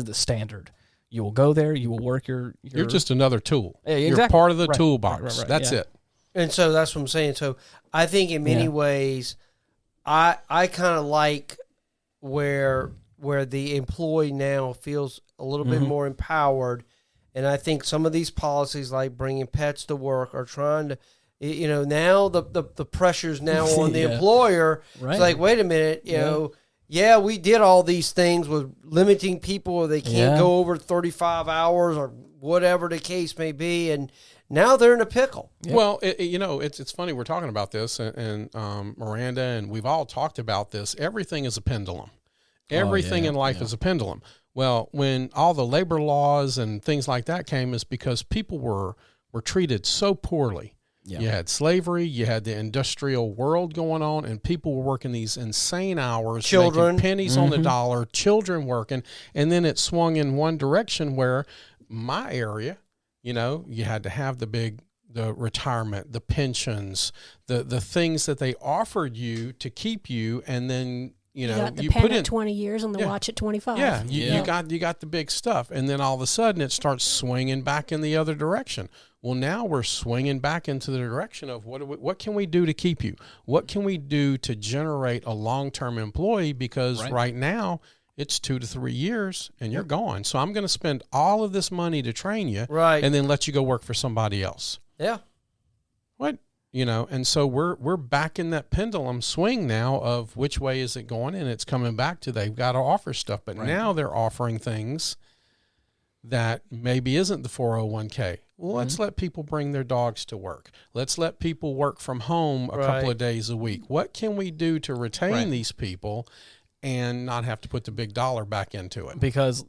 the standard. You will go there, you will work your
You're just another tool.
Yeah, exactly.
You're part of the toolbox. Right. That's it.
And so that's what I'm saying. So I think in many ways, I kind of like where the employee now feels a little bit more empowered, and I think some of these policies like bringing pets to work are trying to, now the pressure's now on the employer.
Right.
It's like, wait a minute, you know. Yeah, we did all these things with limiting people, or they can't go over 35 hours or whatever the case may be, and now they're in a pickle.
Yep. Well, it's funny we're talking about this, and Miranda, and we've all talked about this. Everything is a pendulum. Everything in life is a pendulum. Well, when all the labor laws and things like that came, is because people were treated so poorly. Yeah. You had slavery, you had the industrial world going on, and people were working these insane hours,
children,
making pennies on the dollar, children working, and then it swung in one direction where my area, you had to have the retirement, the pensions, the things that they offered you to keep you, and then you
got the
you
pen
put
at
in
20 years and the watch at 25.
Yeah, you got the big stuff, and then all of a sudden it starts swinging back in the other direction. Well, now we're swinging back into the direction of what can we do to keep you? What can we do to generate a long-term employee? Because right now it's 2 to 3 years and you're gone. So I'm going to spend all of this money to train you, and then let you go work for somebody else.
Yeah.
What? And so we're back in that pendulum swing now of which way is it going, and it's coming back to they've got to offer stuff, but now they're offering things that maybe isn't the 401k. Well, let's let people bring their dogs to work. Let's let people work from home a couple of days a week. What can we do to retain these people and not have to put the big dollar back into it?
Because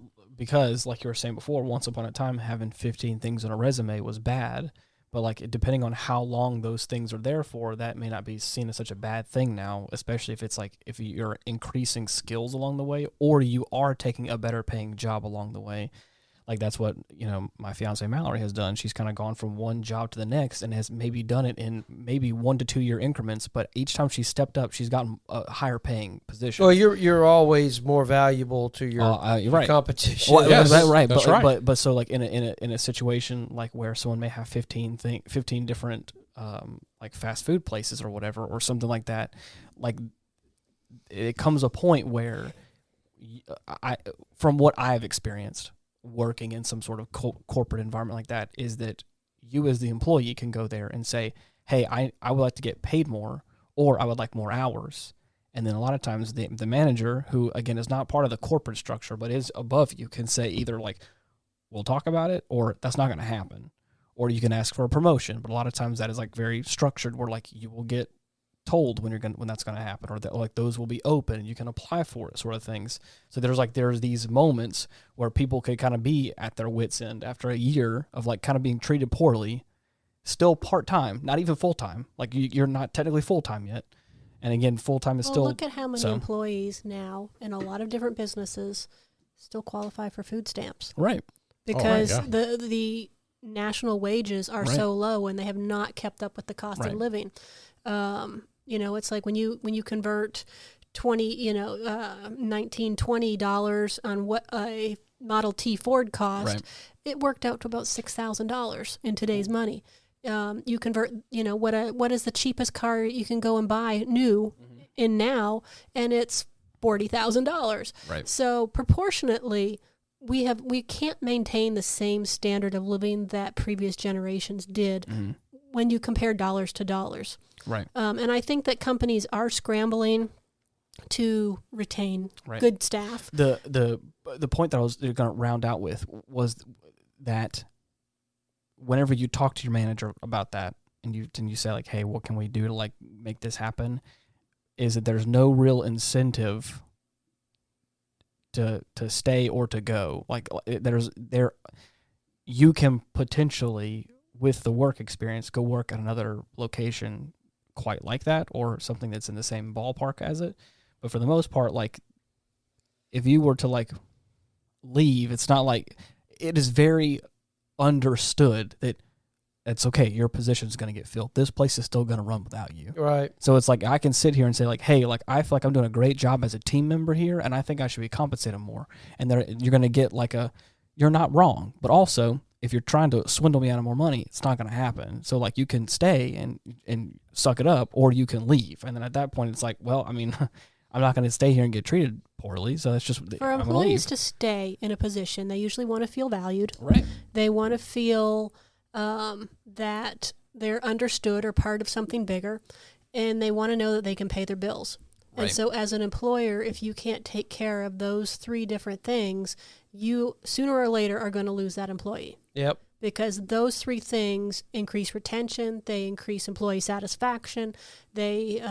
like you were saying before, once upon a time having 15 things on a resume was bad. But like depending on how long those things are there for, that may not be seen as such a bad thing now, especially if it's like if you're increasing skills along the way, or you are taking a better paying job along the way. Like that's what, my fiance Mallory has done. She's kind of gone from one job to the next and has maybe done it in maybe 1 to 2 year increments. But each time she's stepped up, she's gotten a higher paying position.
Well, you're always more valuable to your competition.
Well,
yes,
right.
That's
but so like in a situation like where someone may have 15 different like fast food places or whatever or something like that, like it comes a point where from what I've experienced working in some sort of corporate environment like that, is that you as the employee can go there and say, hey, I would like to get paid more, or I would like more hours. And then a lot of times the manager, who again is not part of the corporate structure but is above you, can say either like, we'll talk about it, or that's not going to happen. Or you can ask for a promotion, but a lot of times that is like very structured, where like you will get told when that's going to happen, or that like those will be open and you can apply for it, sort of things. So there's these moments where people could kind of be at their wits end after a year of like kind of being treated poorly, still part-time, not even full-time. Like you're not technically full-time yet. And again, full-time is still...
Look at how many employees now in a lot of different businesses still qualify for food stamps.
Right.
Because the national wages are so low and they have not kept up with the cost of living. It's like when you convert $19-20 on what a Model T Ford cost, it worked out to about $6,000 in today's money. You convert, what is the cheapest car you can go and buy new in now, and it's $40,000. Right. So proportionately, we can't maintain the same standard of living that previous generations did when you compare dollars to dollars.
Right.
And I think that companies are scrambling to retain good staff.
The point that I was going to round out with was that whenever you talk to your manager about that and you say like, hey, what can we do to like make this happen, is that there's no real incentive to stay or to go. Like you can potentially, with the work experience, go work at another location quite like that, or something that's in the same ballpark as it. But for the most part, like if you were to like leave, it's not like, it is very understood that it's okay, your position is going to get filled. This place is still going to run without you.
Right.
So it's like I can sit here and say like, hey, like I feel like I'm doing a great job as a team member here, and I think I should be compensated more. And you're going to get like you're not wrong, but also if you're trying to swindle me out of more money, it's not going to happen. So like you can stay and suck it up, or you can leave. And then at that point, it's like, well, I mean, I'm not going to stay here and get treated poorly. So that's just
for employees to stay in a position. They usually want to feel valued.
Right.
They want to feel that they're understood or part of something bigger, and they want to know that they can pay their bills.
Right.
And so as an employer, if you can't take care of those three different things, you sooner or later are going to lose that employee.
Yep.
Because those three things increase retention, they increase employee satisfaction, they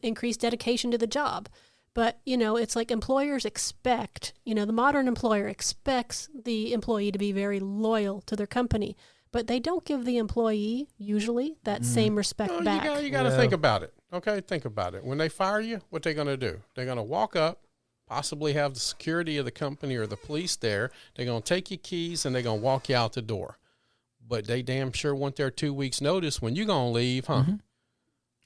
increase dedication to the job. But, it's like employers expect, the modern employer expects the employee to be very loyal to their company. But they don't give the employee, usually, that same respect back.
You got to think about it. Okay, think about it. When they fire you, what they going to do? They're going to walk up, possibly have the security of the company or the police there. They're going to take your keys, and they're going to walk you out the door. But they damn sure want their 2 weeks notice when you're going to leave, huh?
Mm-hmm.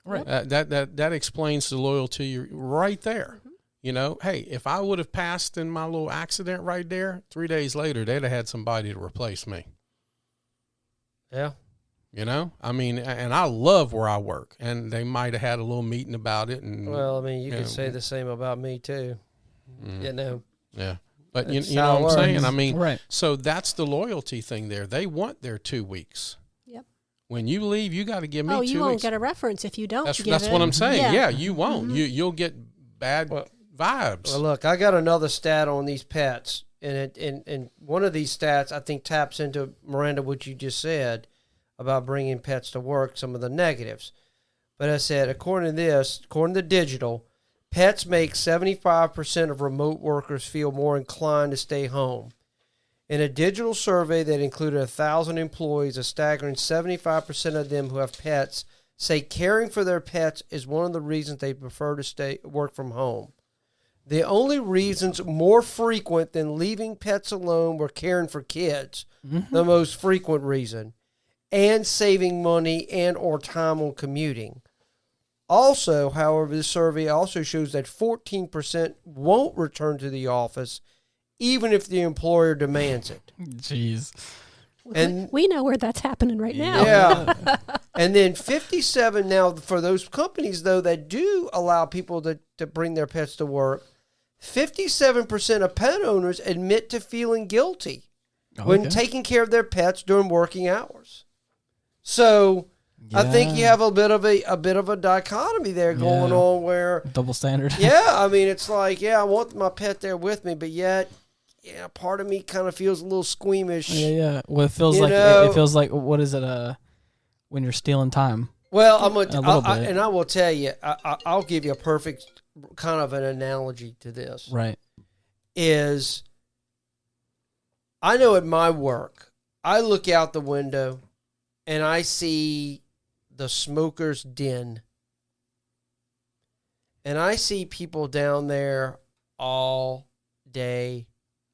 Right.
That explains the loyalty right there.
Mm-hmm.
Hey, if I would have passed in my little accident right there, 3 days later, they'd have had somebody to replace me.
Yeah.
I mean, and I love where I work, and they might have had a little meeting about it. And
Well, I mean, you could say the same about me too.
Yeah. But you
That's
know
how
what
it
I'm saying?
works.
I mean,
Right.
So that's the loyalty thing there. They want their 2 weeks.
Yep.
When you leave, you got to give me 2 weeks.
You won't get a reference if you don't give
That's
it.
what I'm saying.
Yeah,
You won't.
Mm-hmm.
You'll get bad vibes.
Well, look, I got another stat on these pets, and one of these stats I think taps into, Miranda, what you just said about bringing pets to work, some of the negatives. But I said, according to digital, pets make 75% of remote workers feel more inclined to stay home. In a digital survey that included 1,000 employees, a staggering 75% of them who have pets say caring for their pets is one of the reasons they prefer to work from home. The only reasons more frequent than leaving pets alone were caring for kids, the most frequent reason, and saving money and or time on commuting. Also, however, this survey also shows that 14% won't return to the office even if the employer demands it.
Jeez.
And
we know where that's happening right now.
Yeah. And then 57 now for those companies, though, that do allow people to bring their pets to work, 57% of pet owners admit to feeling guilty when taking care of their pets during working hours. So I think you have a bit of a dichotomy there going on where
double standard.
I mean, it's like, I want my pet there with me, but yet, part of me kind of feels a little squeamish.
Yeah. Well, it feels like what is it? When you're stealing time.
Well, I will tell you, I'll give you a perfect kind of an analogy to this.
Right.
Is I know at my work, I look out the window and I see the smoker's den. And I see people down there all day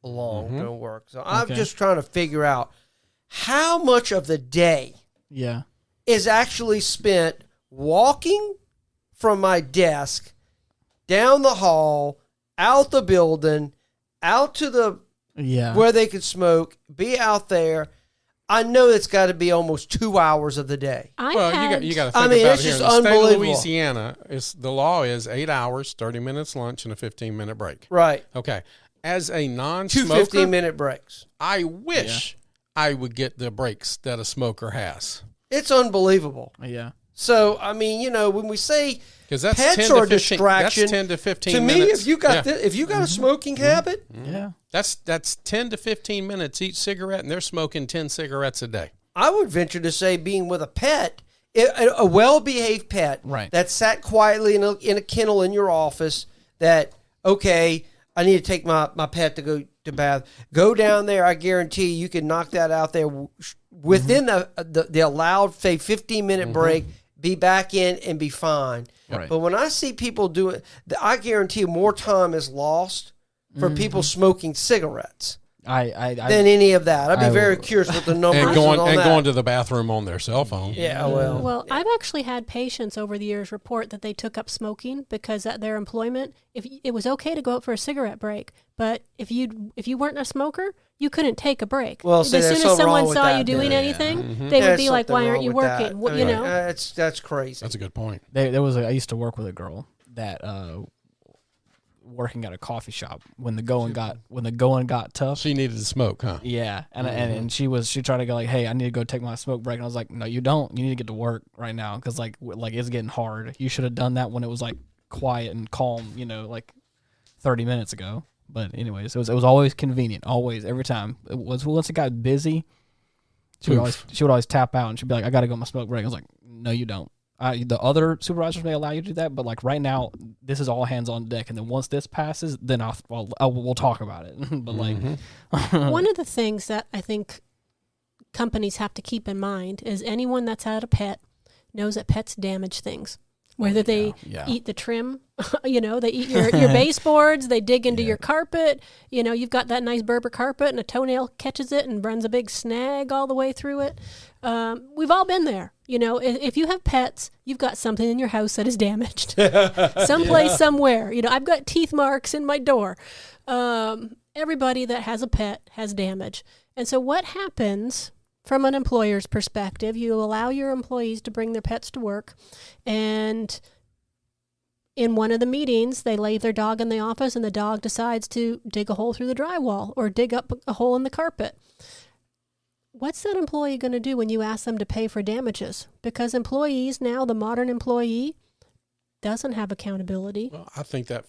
long doing work. So I'm just trying to figure out how much of the day is actually spent walking from my desk down the hall, out the building, out to the where they could smoke, be out there. I know it's got to be almost 2 hours of the day.
You got to think about
it's
it here.
just
In the state
unbelievable.
of Louisiana, the law is 8 hours, 30 minutes lunch, and a 15-minute break.
Right.
Okay. As a
Two
non-smoker,
15-minute breaks.
I wish I would get the breaks that a smoker has.
It's unbelievable.
Yeah.
So, I mean, when we say
Because that's
pets
10
are
to
a
15,
distraction.
That's 10 to 15
To me,
minutes.
if you got if you got a smoking habit,
that's 10 to 15 minutes each cigarette, and they're smoking 10 cigarettes a day.
I would venture to say being with a pet, a well-behaved pet that sat quietly in a kennel in your office, that, okay, I need to take my pet to go to bath. Go down there. I guarantee you can knock that out there within the allowed, say, 15-minute break, be back in and be fine.
Right.
But when I see people do it, I guarantee more time is lost for people smoking cigarettes. than any of that. I'd be very curious what the numbers
and
that.
going to the bathroom on their cell phone.
Yeah, well,
I've actually had patients over the years report that they took up smoking because at their employment, if it was okay to go out for a cigarette break, but if you weren't a smoker, you couldn't take a break.
Well,
as soon as someone saw you doing
anything,
they would be like, "Why aren't you working?"
Well,
you know,
that's crazy.
That's a good point.
I used to work with a girl that working at a coffee shop when the going got tough.
She needed to smoke, huh?
Yeah, and she tried to go like, hey, I need to go take my smoke break, and I was like, no, you don't. You need to get to work right now because like it's getting hard. You should have done that when it was like quiet and calm, like 30 minutes ago. But anyways, it was always convenient, always every time. It was once it got busy, she would always tap out and she'd be like, I got to go on my smoke break. I was like, no, you don't. The other supervisors may allow you to do that, but like right now, this is all hands on deck. And then once this passes, then we'll talk about it. But like,
one of the things that I think companies have to keep in mind is anyone that's had a pet knows that pets damage things. Whether they eat the trim, they eat your baseboards, they dig into your carpet. You've got that nice Berber carpet and a toenail catches it and runs a big snag all the way through it. We've all been there. If you have pets, you've got something in your house that is damaged. Someplace, somewhere. I've got teeth marks in my door. Everybody that has a pet has damage. And so what happens from an employer's perspective? You allow your employees to bring their pets to work, and in one of the meetings, they leave their dog in the office, and the dog decides to dig a hole through the drywall or dig up a hole in the carpet. What's that employee going to do when you ask them to pay for damages? Because employees now, the modern employee, doesn't have accountability.
Well, I think that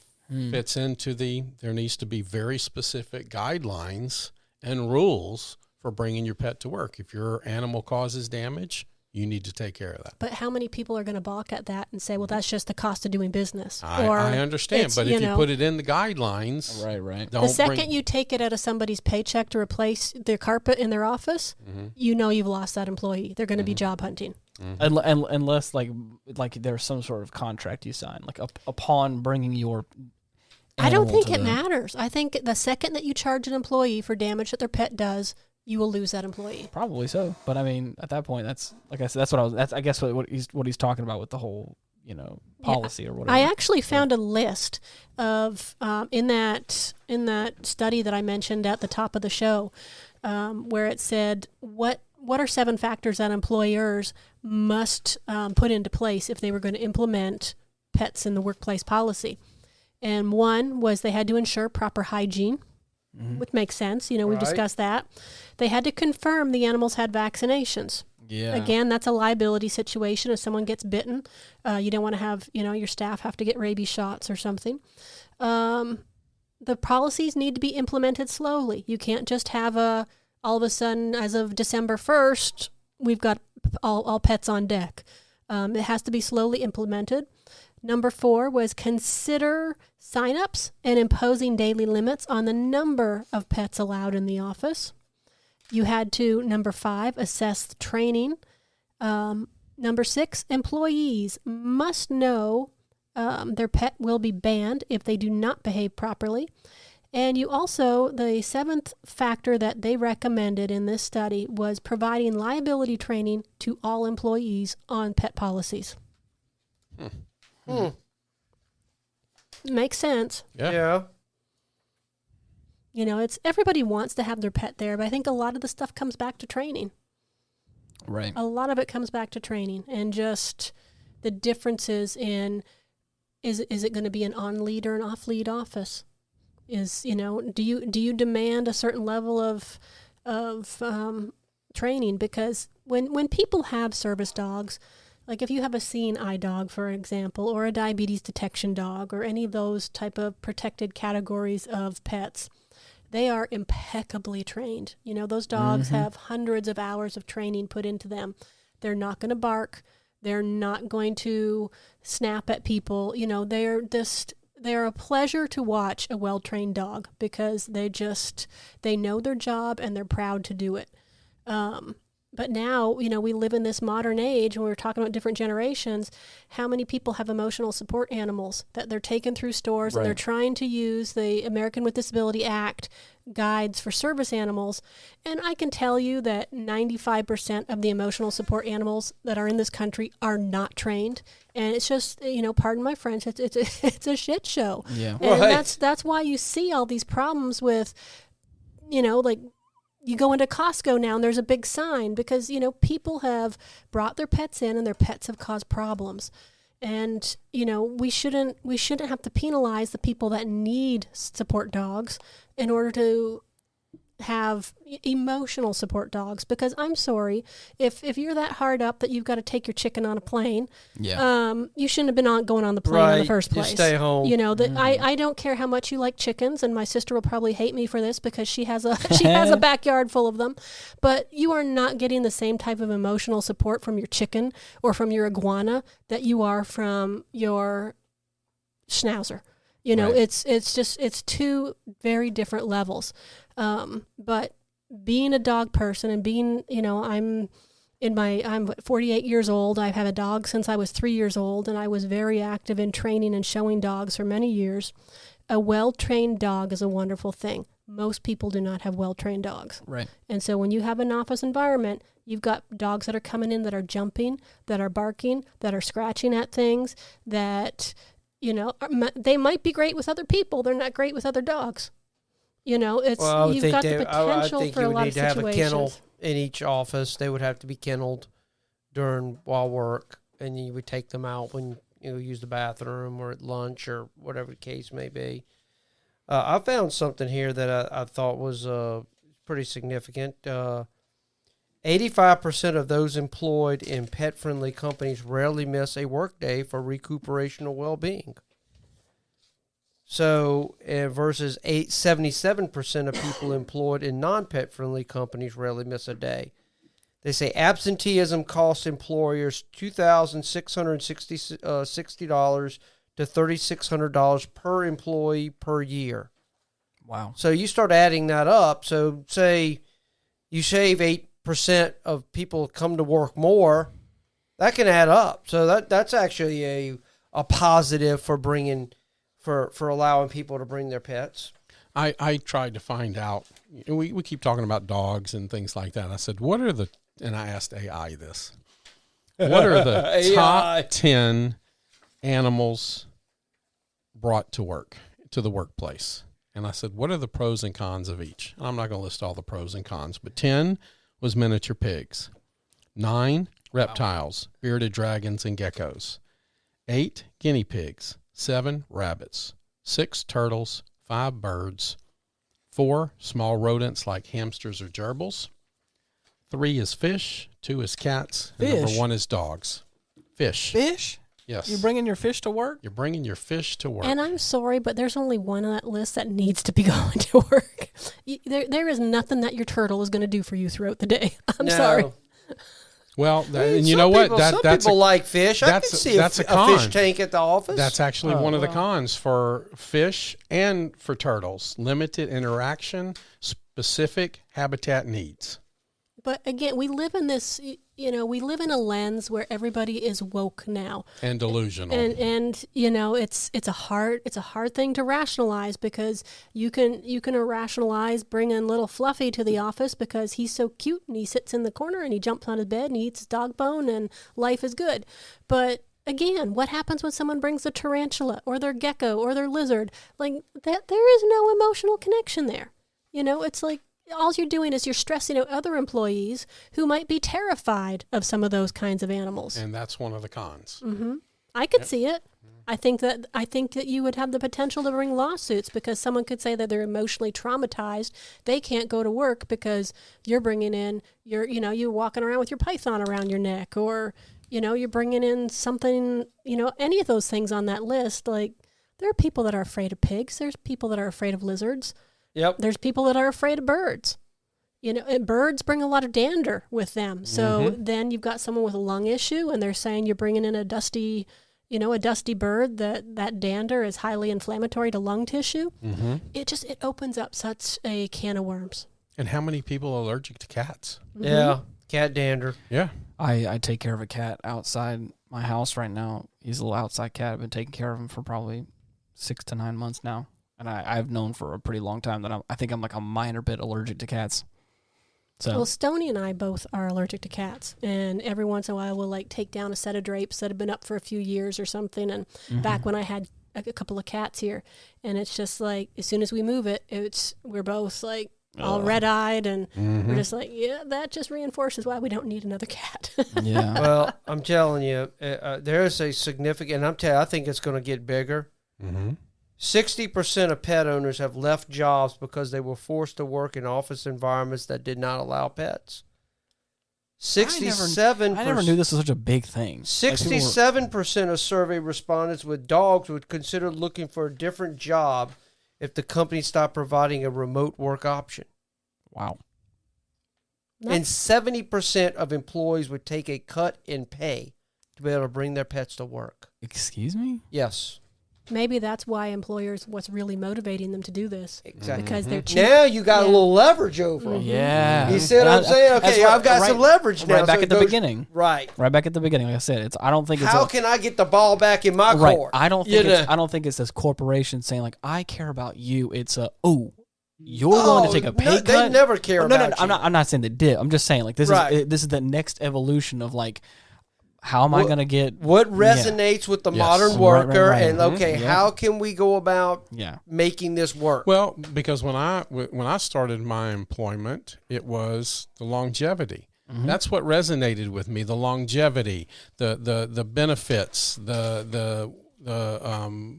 fits into there needs to be very specific guidelines and rules for bringing your pet to work. If your animal causes damage, you need to take care of that. But
how many people are going to balk at that and say, well, that's just the cost of doing business?
I understand, but if you put it in the guidelines,
right.
The second you take it out of somebody's paycheck to replace their carpet in their office, you've lost that employee. They're going to be job hunting.
Unless like there's some sort of contract you sign, like upon bringing your
I don't think it matters. I think the second that you charge an employee for damage that their pet does, you will lose that employee.
Probably so, but I mean, at that point, that's like I said. That's I guess what he's talking about with the whole policy or whatever.
I actually found a list of in that study that I mentioned at the top of the show, where it said what are 7 factors that employers must put into place if they were going to implement pets in the workplace policy, and one was they had to ensure proper hygiene. Which makes sense. We've discussed that. They had to confirm the animals had vaccinations.
Yeah.
Again, that's a liability situation. If someone gets bitten, you don't want to have, your staff have to get rabies shots or something. The policies need to be implemented slowly. You can't just have all of a sudden, as of December 1st, we've got all pets on deck. It has to be slowly implemented. Number 4 was consider signups and imposing daily limits on the number of pets allowed in the office. You had to, number 5, assess the training. Number 6, employees must know their pet will be banned if they do not behave properly. And you also, the 7th factor that they recommended in this study was providing liability training to all employees on pet policies. Makes sense.
Yeah.
It's everybody wants to have their pet there, but I think a lot of the stuff comes back to training.
Right.
A lot of it comes back to training and just the differences in is it going to be an on-lead or an off-lead office? Do you demand a certain level of training? Because when people have service dogs, like if you have a seeing eye dog, for example, or a diabetes detection dog, or any of those type of protected categories of pets, they are impeccably trained. Those dogs have hundreds of hours of training put into them. They're not going to bark. They're not going to snap at people. They're a pleasure to watch a well-trained dog because they know their job and they're proud to do it. But now, we live in this modern age when we're talking about different generations. How many people have emotional support animals that they're taking through stores and they're trying to use the American with Disability Act guides for service animals, and I can tell you that 95% of the emotional support animals that are in this country are not trained, and it's just, pardon my French, it's a shit show.
Yeah,
and
Right.
that's why you see all these problems with, like. You go into Costco now and there's a big sign because, people have brought their pets in and their pets have caused problems. And, we shouldn't have to penalize the people that need support dogs in order to have emotional support dogs, because I'm sorry, if you're that hard up that you've got to take your chicken on a plane, you shouldn't have been going on the plane in the first place.
Just stay home.
I don't care how much you like chickens, and my sister will probably hate me for this because she has a backyard full of them, but you are not getting the same type of emotional support from your chicken or from your iguana that you are from your schnauzer.
Right.
It's two very different levels. But being a dog person and being, I'm 48 years old. I've had a dog since I was 3 years old, and I was very active in training and showing dogs for many years. A well-trained dog is a wonderful thing. Most people do not have well-trained dogs.
right.
And so when you have an office environment, you've got dogs that are coming in that are jumping, that are barking, that are scratching at things, that... they might be great with other people. They're not great with other dogs. You've got the potential for a lot of situations.
Have a kennel in each office. They would have to be kenneled while work, and you would take them out when you use the bathroom or at lunch or whatever the case may be. I found something here that I thought was pretty significant. 85% of those employed in pet-friendly companies rarely miss a workday for recuperation or well-being. So, versus 77% of people employed in non-pet-friendly companies rarely miss a day. They say absenteeism costs employers $2,660 to $3,600 per employee per year.
Wow.
So you start adding that up. So say you shave 8% of people come to work more, that can add up. So that's actually a positive for allowing people to bring their pets.
I tried to find out. We keep talking about dogs and things like that. I said, and I asked AI this. What are the top 10 animals brought to the workplace? And I said, what are the pros and cons of each? And I'm not going to list all the pros and cons, but 10 was miniature pigs. 9, reptiles, bearded dragons and geckos. 8, guinea pigs. 7, rabbits. 6, turtles. 5, birds. 4, small rodents like hamsters or gerbils. 3 is fish. 2 is cats. And number 1 is dogs. Fish.
Fish?
Yes.
You're bringing your fish to work?
You're bringing your fish to work.
And I'm sorry, but there's only one on that list that needs to be going to work. There is nothing that your turtle is going to do for you throughout the day. I'm sorry.
Well, and you know what?
Some people like fish. I can see a fish tank at the office.
That's actually one of the cons for fish and for turtles. Limited interaction, specific habitat needs.
But again, we live in this, we live in a lens where everybody is woke now.
And delusional.
And it's a hard thing to rationalize, because you can rationalize bringing little Fluffy to the office because he's so cute and he sits in the corner and he jumps on his bed and he eats his dog bone and life is good. But again, what happens when someone brings a tarantula or their gecko or their lizard? Like that, there is no emotional connection there. It's like, all you're doing is you're stressing out other employees who might be terrified of some of those kinds of animals.
And that's one of the cons.
Mm-hmm. I could see it. I think that you would have the potential to bring lawsuits because someone could say that they're emotionally traumatized. They can't go to work because you're bringing in you're walking around with your python around your neck, or you're bringing in something, any of those things on that list. Like, there are people that are afraid of pigs. There's people that are afraid of lizards.
Yep.
There's people that are afraid of birds. And birds bring a lot of dander with them. So then you've got someone with a lung issue, and they're saying you're bringing in a dusty bird, that dander is highly inflammatory to lung tissue.
Mm-hmm.
It opens up such a can of worms.
And how many people are allergic to cats?
Mm-hmm.
Yeah, cat dander.
Yeah.
I take care of a cat outside my house right now. He's a little outside cat. I've been taking care of him for probably 6 to 9 months now. and I've known for a pretty long time that I think I'm like a minor bit allergic to cats. So.
Well, Stoney and I both are allergic to cats, and every once in a while we'll like take down a set of drapes that have been up for a few years or something. And back when I had a couple of cats here, and it's just like as soon as we move it, we're both like all red-eyed, and we're just like, yeah, that just reinforces why we don't need another cat.
Yeah.
Well, I'm telling you, there is a significant. I think it's going to get bigger. 60% of pet owners have left jobs because they were forced to work in office environments that did not allow pets. 67%.
I never knew this was such a big thing.
67% of survey respondents with dogs would consider looking for a different job if the company stopped providing a remote work option.
Wow.
And 70% of employees would take a cut in pay to be able to bring their pets to work.
Excuse me?
Yes.
Maybe that's why employers, what's really motivating them to do this.
Exactly.
Because they're cheap.
Now you got a little leverage over them.
Yeah.
You see what I'm saying? Okay, I've got some leverage now.
Right back at the beginning.
Right.
Right back at the beginning. Like I said, I don't think it's
how can I get the ball back in my court?
I don't think it's this corporation saying like, I care about you. It's you're willing to take a pay cut.
They never care about you.
I'm not saying they did. I'm just saying like this is the next evolution of like, how am I going to get...
What resonates with the modern worker, right. And how can we go about making this work?
Well, because when I started my employment, it was the longevity. That's what resonated with me, the longevity, the benefits, the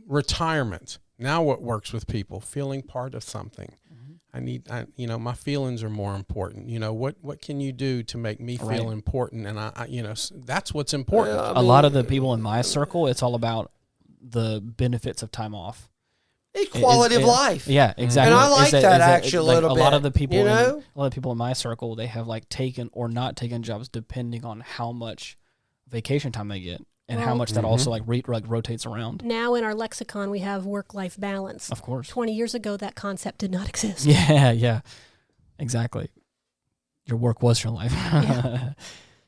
retirement. Now what works with people? Feeling part of something. My feelings are more important. What can you do to make me feel important? And that's what's important.
A lot of the people in my circle, it's all about the benefits of time off.
Quality of life.
Yeah, exactly.
And I like that actually a little bit.
A lot of the people, a lot of people in my circle, they have like taken or not taken jobs depending on how much vacation time they get. And how much that also rotates around.
Now in our lexicon, we have work-life balance.
Of course.
20 years ago, that concept did not exist.
Yeah. Exactly. Your work was your life.
Yeah.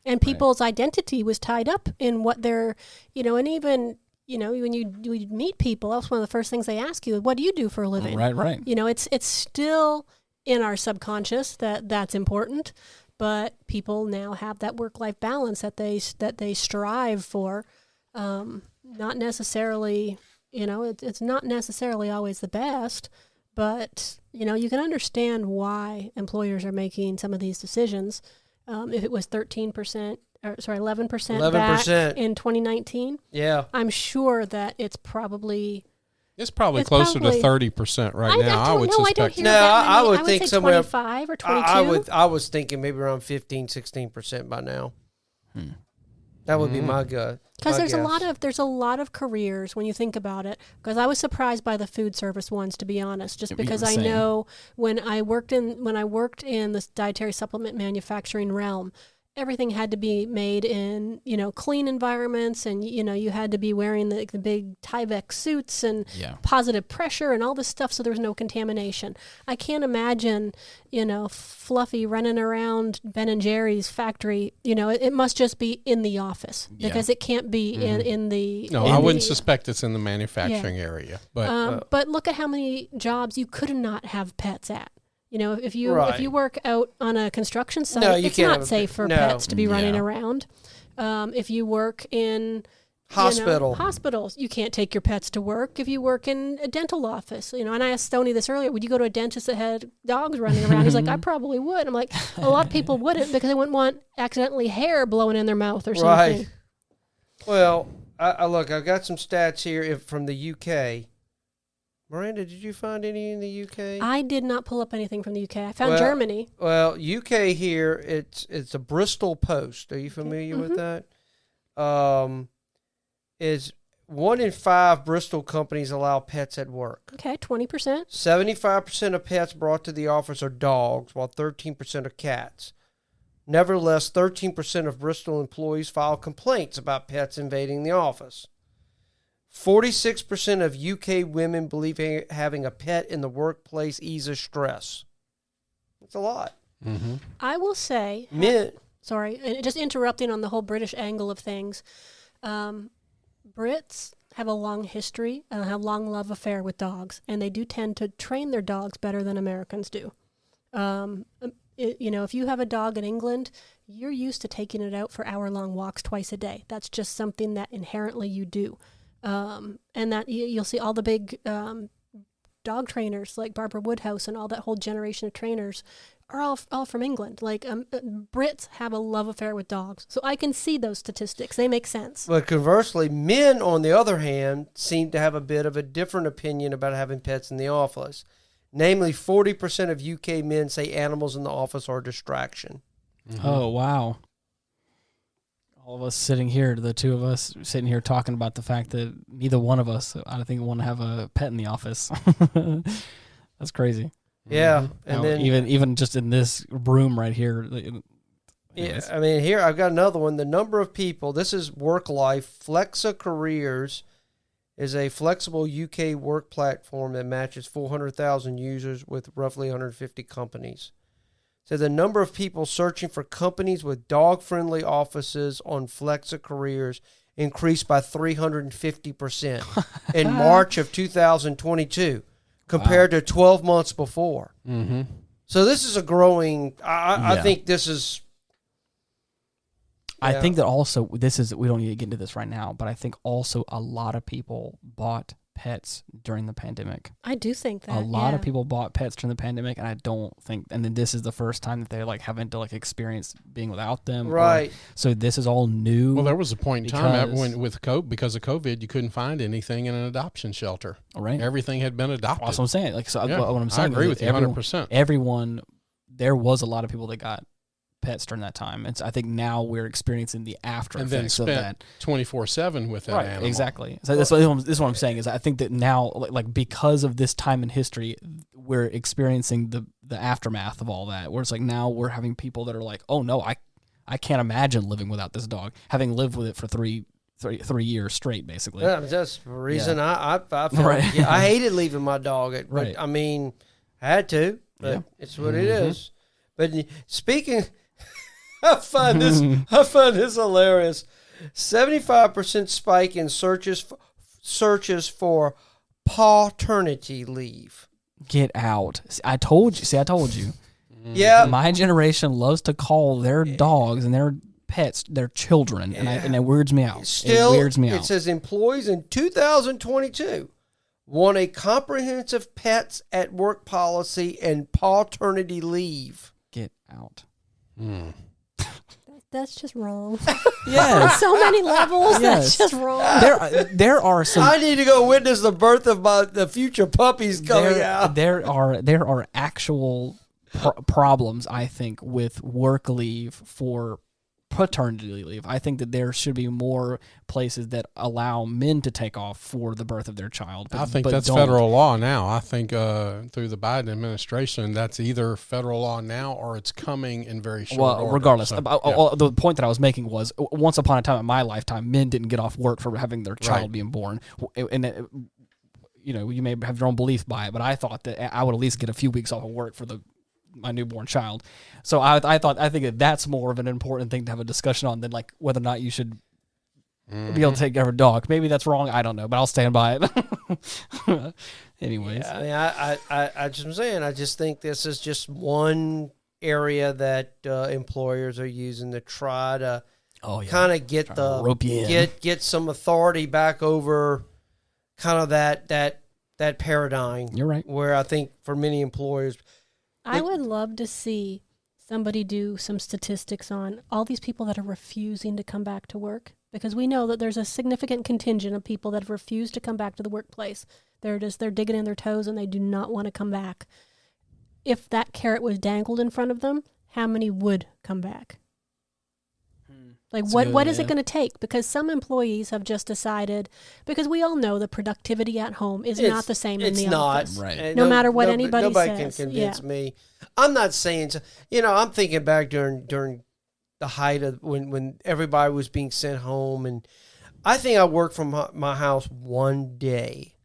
And people's identity was tied up in what they're, and even, when you meet people, that's one of the first things they ask you, what do you do for a living?
Right.
It's still in our subconscious that's important. But people now have that work-life balance that they strive for. Not necessarily, it's not necessarily always the best, but you can understand why employers are making some of these decisions. If it was 11% back in 2019, I'm sure that it's probably.
It's probably closer to 30% right now. I would suspect.
I don't hear that many.
I would think
say
somewhere
25 or 22.
I was thinking maybe around 15-16% by now. That would be my gut.
Because there's a lot of careers when you think about it. Because I was surprised by the food service ones, to be honest. Just because I know when I worked in the dietary supplement manufacturing realm, everything had to be made in, clean environments, and, you had to be wearing the big Tyvek suits and positive pressure and all this stuff, so there was no contamination. I can't imagine, Fluffy running around Ben & Jerry's factory. It must just be in the office because it can't be in the...
No, I wouldn't suspect it's in the manufacturing area.
But look at how many jobs you could not have pets at. If you work out on a construction site, it's not safe for pets to be running around. If you work in hospitals, you can't take your pets to work. If you work in a dental office, and I asked Stoney this earlier, would you go to a dentist that had dogs running around? He's like, I probably would. I'm like, a lot of people wouldn't because they wouldn't want accidentally hair blowing in their mouth or something.
Right. Well, I've got some stats here from the UK. Miranda, did you find any in the UK?
I did not pull up anything from the UK. I found Germany.
Well, UK here, it's a Bristol Post. Are you familiar with that? Is 1 in 5 Bristol companies allow pets at work.
Okay, 20%.
75% of pets brought to the office are dogs, while 13% are cats. Nevertheless, 13% of Bristol employees file complaints about pets invading the office. 46% of UK women believe having a pet in the workplace eases stress. That's a lot.
I will say... Sorry, just interrupting on the whole British angle of things. Brits have a long history, have a long love affair with dogs, and they do tend to train their dogs better than Americans do. If you have a dog in England, you're used to taking it out for hour-long walks twice a day. That's just something that inherently you do. And that you'll see all the big dog trainers like Barbara Woodhouse and all that whole generation of trainers are all from England. Like Brits have a love affair with dogs. So I can see those statistics. They make sense.
But conversely, men, on the other hand, seem to have a bit of a different opinion about having pets in the office. Namely, 40% of UK men say animals in the office are a distraction.
Mm-hmm. Oh, wow. All of us sitting here, the two of us sitting here talking about the fact that neither one of us, I don't think, want to have a pet in the office. That's crazy.
Yeah, and then
even just in this room right here.
Yeah, I mean, here I've got another one. The number of people. This is Work Life. Flexa Careers is a flexible UK work platform that matches 400,000 users with roughly 150 companies. So the number of people searching for companies with dog-friendly offices on Flexa Careers increased by 350% in March of 2022 compared to 12 months before.
Mm-hmm.
So this is a growing. I think this is.
I think that also we don't need to get into this right now, but I think also a lot of people bought pets during the pandemic.
I do think that
a lot of people bought pets during the pandemic, and I don't think, and then this is the first time that they're like having to like experience being without them.
Right.
So this is all new.
Well, there was a point in time because of COVID, you couldn't find anything in an adoption shelter.
Right.
Everything had been adopted.
That's what I'm saying. Like, so what I'm saying,
I agree with you 100%.
Everyone, there was a lot of people that got pets during that time, and so I think now we're experiencing the after effects of that
24/7 with that animal.
Exactly. So this is what I'm saying is I think that now, like because of this time in history, we're experiencing the aftermath of all that. Where it's like now we're having people that are like, oh no, I can't imagine living without this dog, having lived with it for three years straight, basically.
Yeah, that's the reason I felt, I hated leaving my dog. But, I mean, I had to, but it's what it is. But speaking. I find this hilarious. 75% spike in searches for paternity leave.
Get out! I told you.
Yeah,
my generation loves to call their dogs and their pets their children, and it weirds me out.
Still,
it weirds me out.
It says employees in 2022 want a comprehensive pets at work policy and paternity leave.
Get out.
That's just wrong.
Yeah,
on so many levels. That's just wrong.
There are some.
I need to go witness the birth of the future puppies coming out.
There are actual problems, I think, with work leave for paternity leave. I think that there should be more places that allow men to take off for the birth of their child.
I think that's federal law now. I think through the Biden administration, that's either federal law now or it's coming in very short order.
Regardless, the point that I was making was once upon a time in my lifetime, men didn't get off work for having their child being born. And you may have your own belief by it, but I thought that I would at least get a few weeks off of work for my newborn child. So I think that that's more of an important thing to have a discussion on than like whether or not you should be able to take care of a dog. Maybe that's wrong. I don't know, but I'll stand by it. Anyways.
Yeah, I just am saying, I just think this is just one area that employers are using to try to kind of get some authority back over kind of that paradigm.
You're right.
Where I think for many employers,
I would love to see somebody do some statistics on all these people that are refusing to come back to work, because we know that there's a significant contingent of people that have refused to come back to the workplace. They're digging in their toes and they do not want to come back. If that carrot was dangled in front of them, how many would come back? Like, what is it going to take? Because some employees have just decided, because we all know the productivity at home is not the same in the office.
It's not.
Right.
No matter what anybody
nobody
says.
Can convince me. I'm not saying, I'm thinking back during the height of when everybody was being sent home. And I think I worked from my house one day.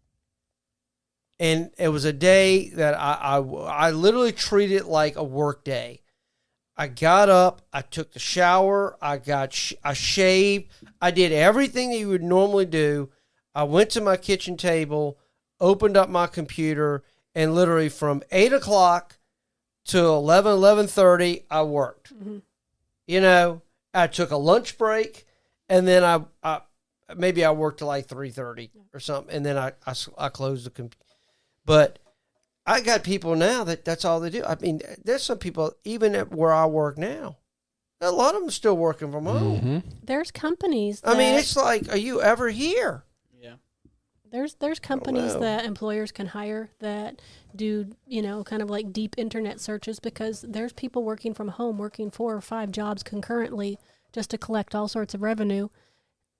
And it was a day that I literally treated it like a work day. I got up, I took the shower, I shaved, I did everything that you would normally do. I went to my kitchen table, opened up my computer, and literally from 8 o'clock to 11:30, I worked.
Mm-hmm.
You know, I took a lunch break, and then I maybe I worked till like 3:30 or something, and then I closed the computer. But I got people now that's all they do. I mean, there's some people, even at where I work now, a lot of them still working from home.
Mm-hmm.
There's companies
I mean, it's like, are you ever here?
Yeah.
There's companies that employers can hire that do, kind of like deep internet searches, because there's people working from home, working 4 or 5 jobs concurrently just to collect all sorts of revenue.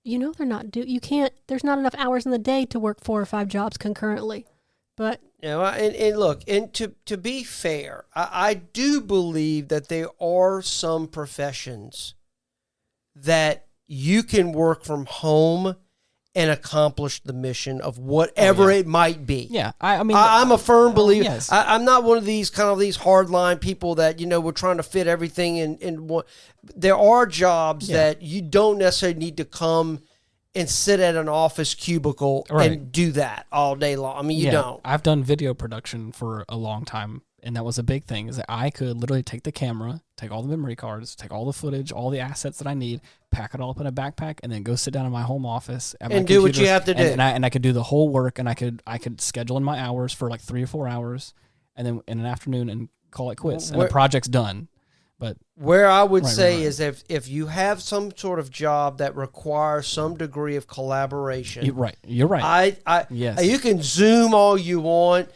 They're not there's not enough hours in the day to work 4 or 5 jobs concurrently. But
and look, and to be fair, I do believe that there are some professions that you can work from home and accomplish the mission of whatever it might be.
Yeah, I mean,
I'm a firm believer.
Yes.
I'm not one of these hardline people that we're trying to fit everything in one. There are jobs that you don't necessarily need to come and sit at an office cubicle and do that all day long. I mean, you don't.
I've done video production for a long time, and that was a big thing, is that I could literally take the camera, take all the memory cards, take all the footage, all the assets that I need, pack it all up in a backpack, and then go sit down in my home office at my
and do what you have to do.
And I could do the whole work, and I could schedule in my hours for like 3 or 4 hours, and then in an afternoon and call it quits, and the project's done. But
where I would say is if you have some sort of job that requires some degree of collaboration,
you're right.
Yes. You can Zoom all you want.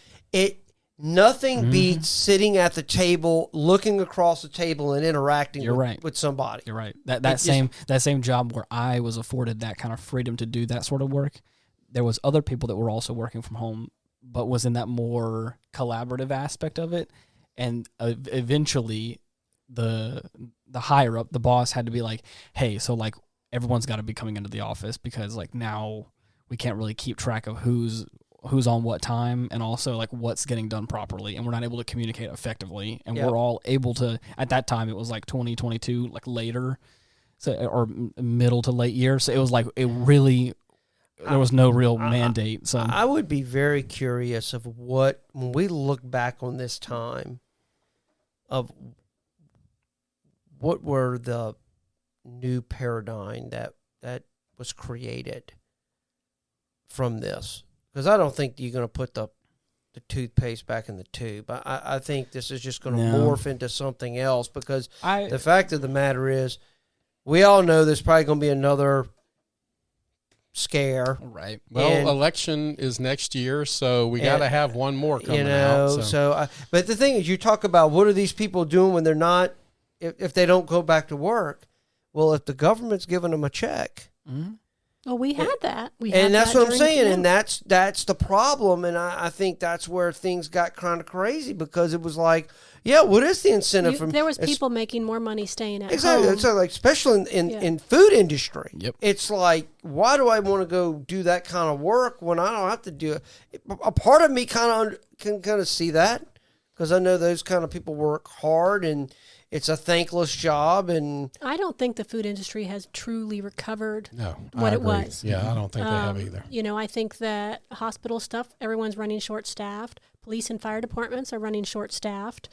Nothing beats sitting at the table, looking across the table, and interacting with somebody.
You're right. That same job where I was afforded that kind of freedom to do that sort of work, there was other people that were also working from home, but was in that more collaborative aspect of it, and eventually the higher up, the boss had to be like, hey, so like everyone's got to be coming into the office, because like now we can't really keep track of who's on what time, and also like what's getting done properly, and we're not able to communicate effectively, and we're all able to, at that time it was like 2022, like later, so or middle to late year, so it was like there was no real mandate. So
I would be very curious of when we look back on this time, of what were the new paradigm that was created from this. Because I don't think you're going to put the toothpaste back in the tube. I think this is just going to morph into something else, because the fact of the matter is, we all know there's probably going to be another scare.
Right.
Well, election is next year, so we got to have one more coming out.
But the thing is, you talk about what are these people doing when they're not, if they don't go back to work. Well, if the government's giving them a check.
Mm-hmm. Well, we had that.
That's what I'm saying, and that's the problem, and I think that's where things got kind of crazy, because it was like, what is the incentive from?
There was people making more money staying at home.
Exactly. So like, especially in food industry.
Yep.
It's like, why do I want to go do that kind of work when I don't have to do it? A part of me can see that, because I know those kind of people work hard, and it's a thankless job. And
I don't think the food industry has truly recovered
what
it was.
Yeah, I don't think they have either.
I think that hospital stuff, everyone's running short-staffed. Police and fire departments are running short-staffed.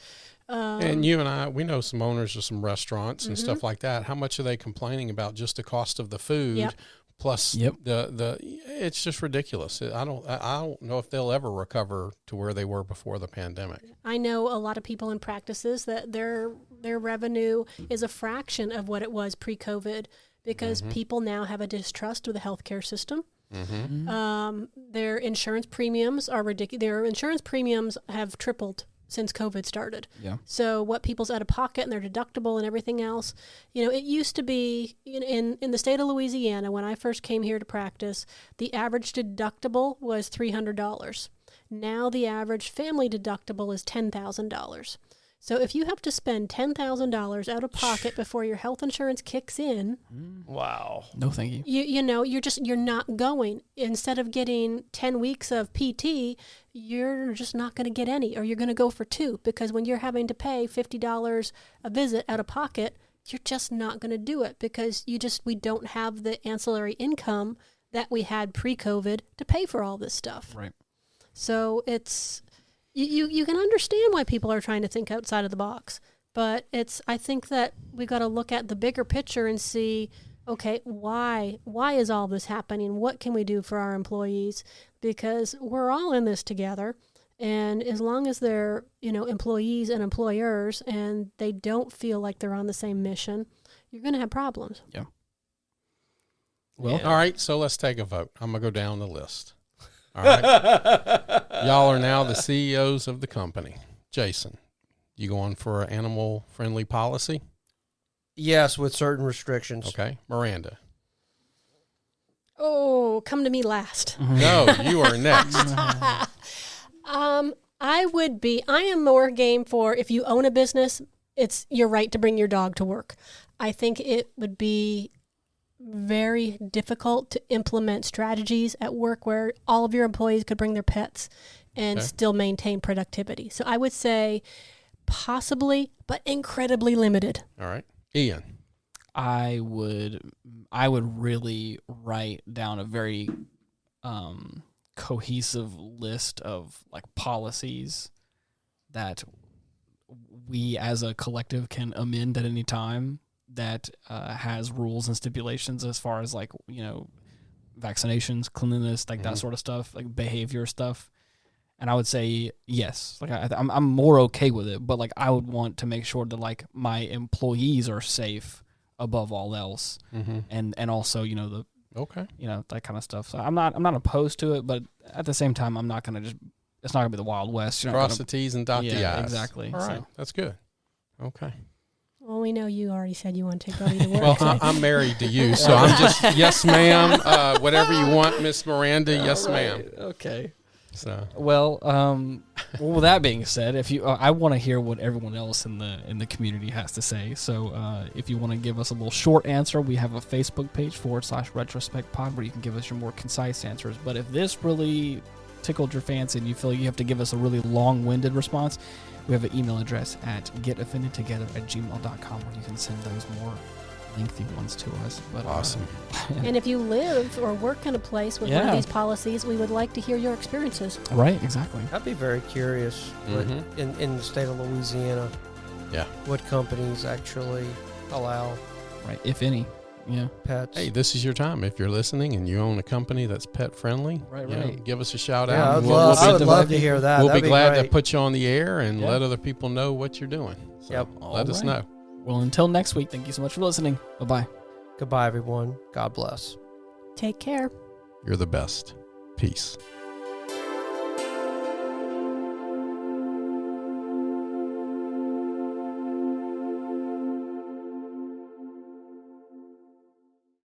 And you and I, we know some owners of some restaurants and stuff like that. How much are they complaining about just the cost of the food?
Yep.
Plus it's just ridiculous. I don't know if they'll ever recover to where they were before the pandemic.
I know a lot of people in practices that their revenue is a fraction of what it was pre-COVID, because people now have a distrust of the healthcare system. Mm-hmm. Their insurance premiums are ridiculous. Their insurance premiums have tripled since COVID started. Yeah. So what people's out of pocket and their deductible and everything else, it used to be in the state of Louisiana, when I first came here to practice, the average deductible was $300. Now the average family deductible is $10,000. So if you have to spend $10,000 out of pocket before your health insurance kicks in,
wow,
no thank you.
You're not going. Instead of getting 10 weeks of PT, you're just not going to get any, or you're going to go for 2, because when you're having to pay $50 a visit out of pocket, you're just not going to do it, because we don't have the ancillary income that we had pre-COVID to pay for all this stuff.
Right.
So it's you can understand why people are trying to think outside of the box, but I think that we got to look at the bigger picture and see, okay, why is all this happening? What can we do for our employees? Because we're all in this together. And as long as they're, employees and employers, and they don't feel like they're on the same mission, you're going to have problems.
Yeah.
Well, all right, so let's take a vote. I'm going to go down the list. All right. Y'all are now the CEOs of the company. Jason, you going for an animal-friendly policy?
Yes, with certain restrictions.
Okay. Miranda.
Oh, come to me last.
No, you are next.
I am more game for, if you own a business, it's your right to bring your dog to work. I think it would be very difficult to implement strategies at work where all of your employees could bring their pets and still maintain productivity. So I would say possibly, but incredibly limited.
All right. Ian.
I would really write down a very cohesive list of like policies that we as a collective can amend at any time that has rules and stipulations as far as like, vaccinations, cleanliness, like that sort of stuff, like behavior stuff. And I would say yes, like I'm more okay with it, but like I would want to make sure that like my employees are safe above all else, and also that kind of stuff. So I'm not opposed to it, but at the same time, I'm not gonna it's not gonna be the Wild West.
Cross the T's and dot the I's.
Exactly.
All right, that's good. Okay.
Well, we know you already said you want to take Bodie to work.
Well, I'm married to you, so I'm just yes, ma'am. Whatever you want, Miss Miranda. Yes, ma'am.
Okay.
So
well, with that being said, if you, I want to hear what everyone else in the community has to say. So if you want to give us a little short answer, we have a Facebook page /Retrospect Pod where you can give us your more concise answers. But if this really tickled your fancy and you feel you have to give us a really long-winded response, we have an email address at getoffendedtogether@gmail.com where you can send those more lengthy ones to us. But
awesome.
And if you live or work in a place with one of these policies, we would like to hear your experiences.
Right, exactly.
I'd be very curious in the state of Louisiana, what companies actually allow
if any,
pets.
Hey, this is your time. If you're listening and you own a company that's pet friendly, give us a shout out.
I would love to hear that.
We'll be glad to put you on the air and let other people know what you're doing. So let us know.
Well, until next week, thank you so much for listening. Bye-bye.
Goodbye, everyone. God bless.
Take care.
You're the best. Peace.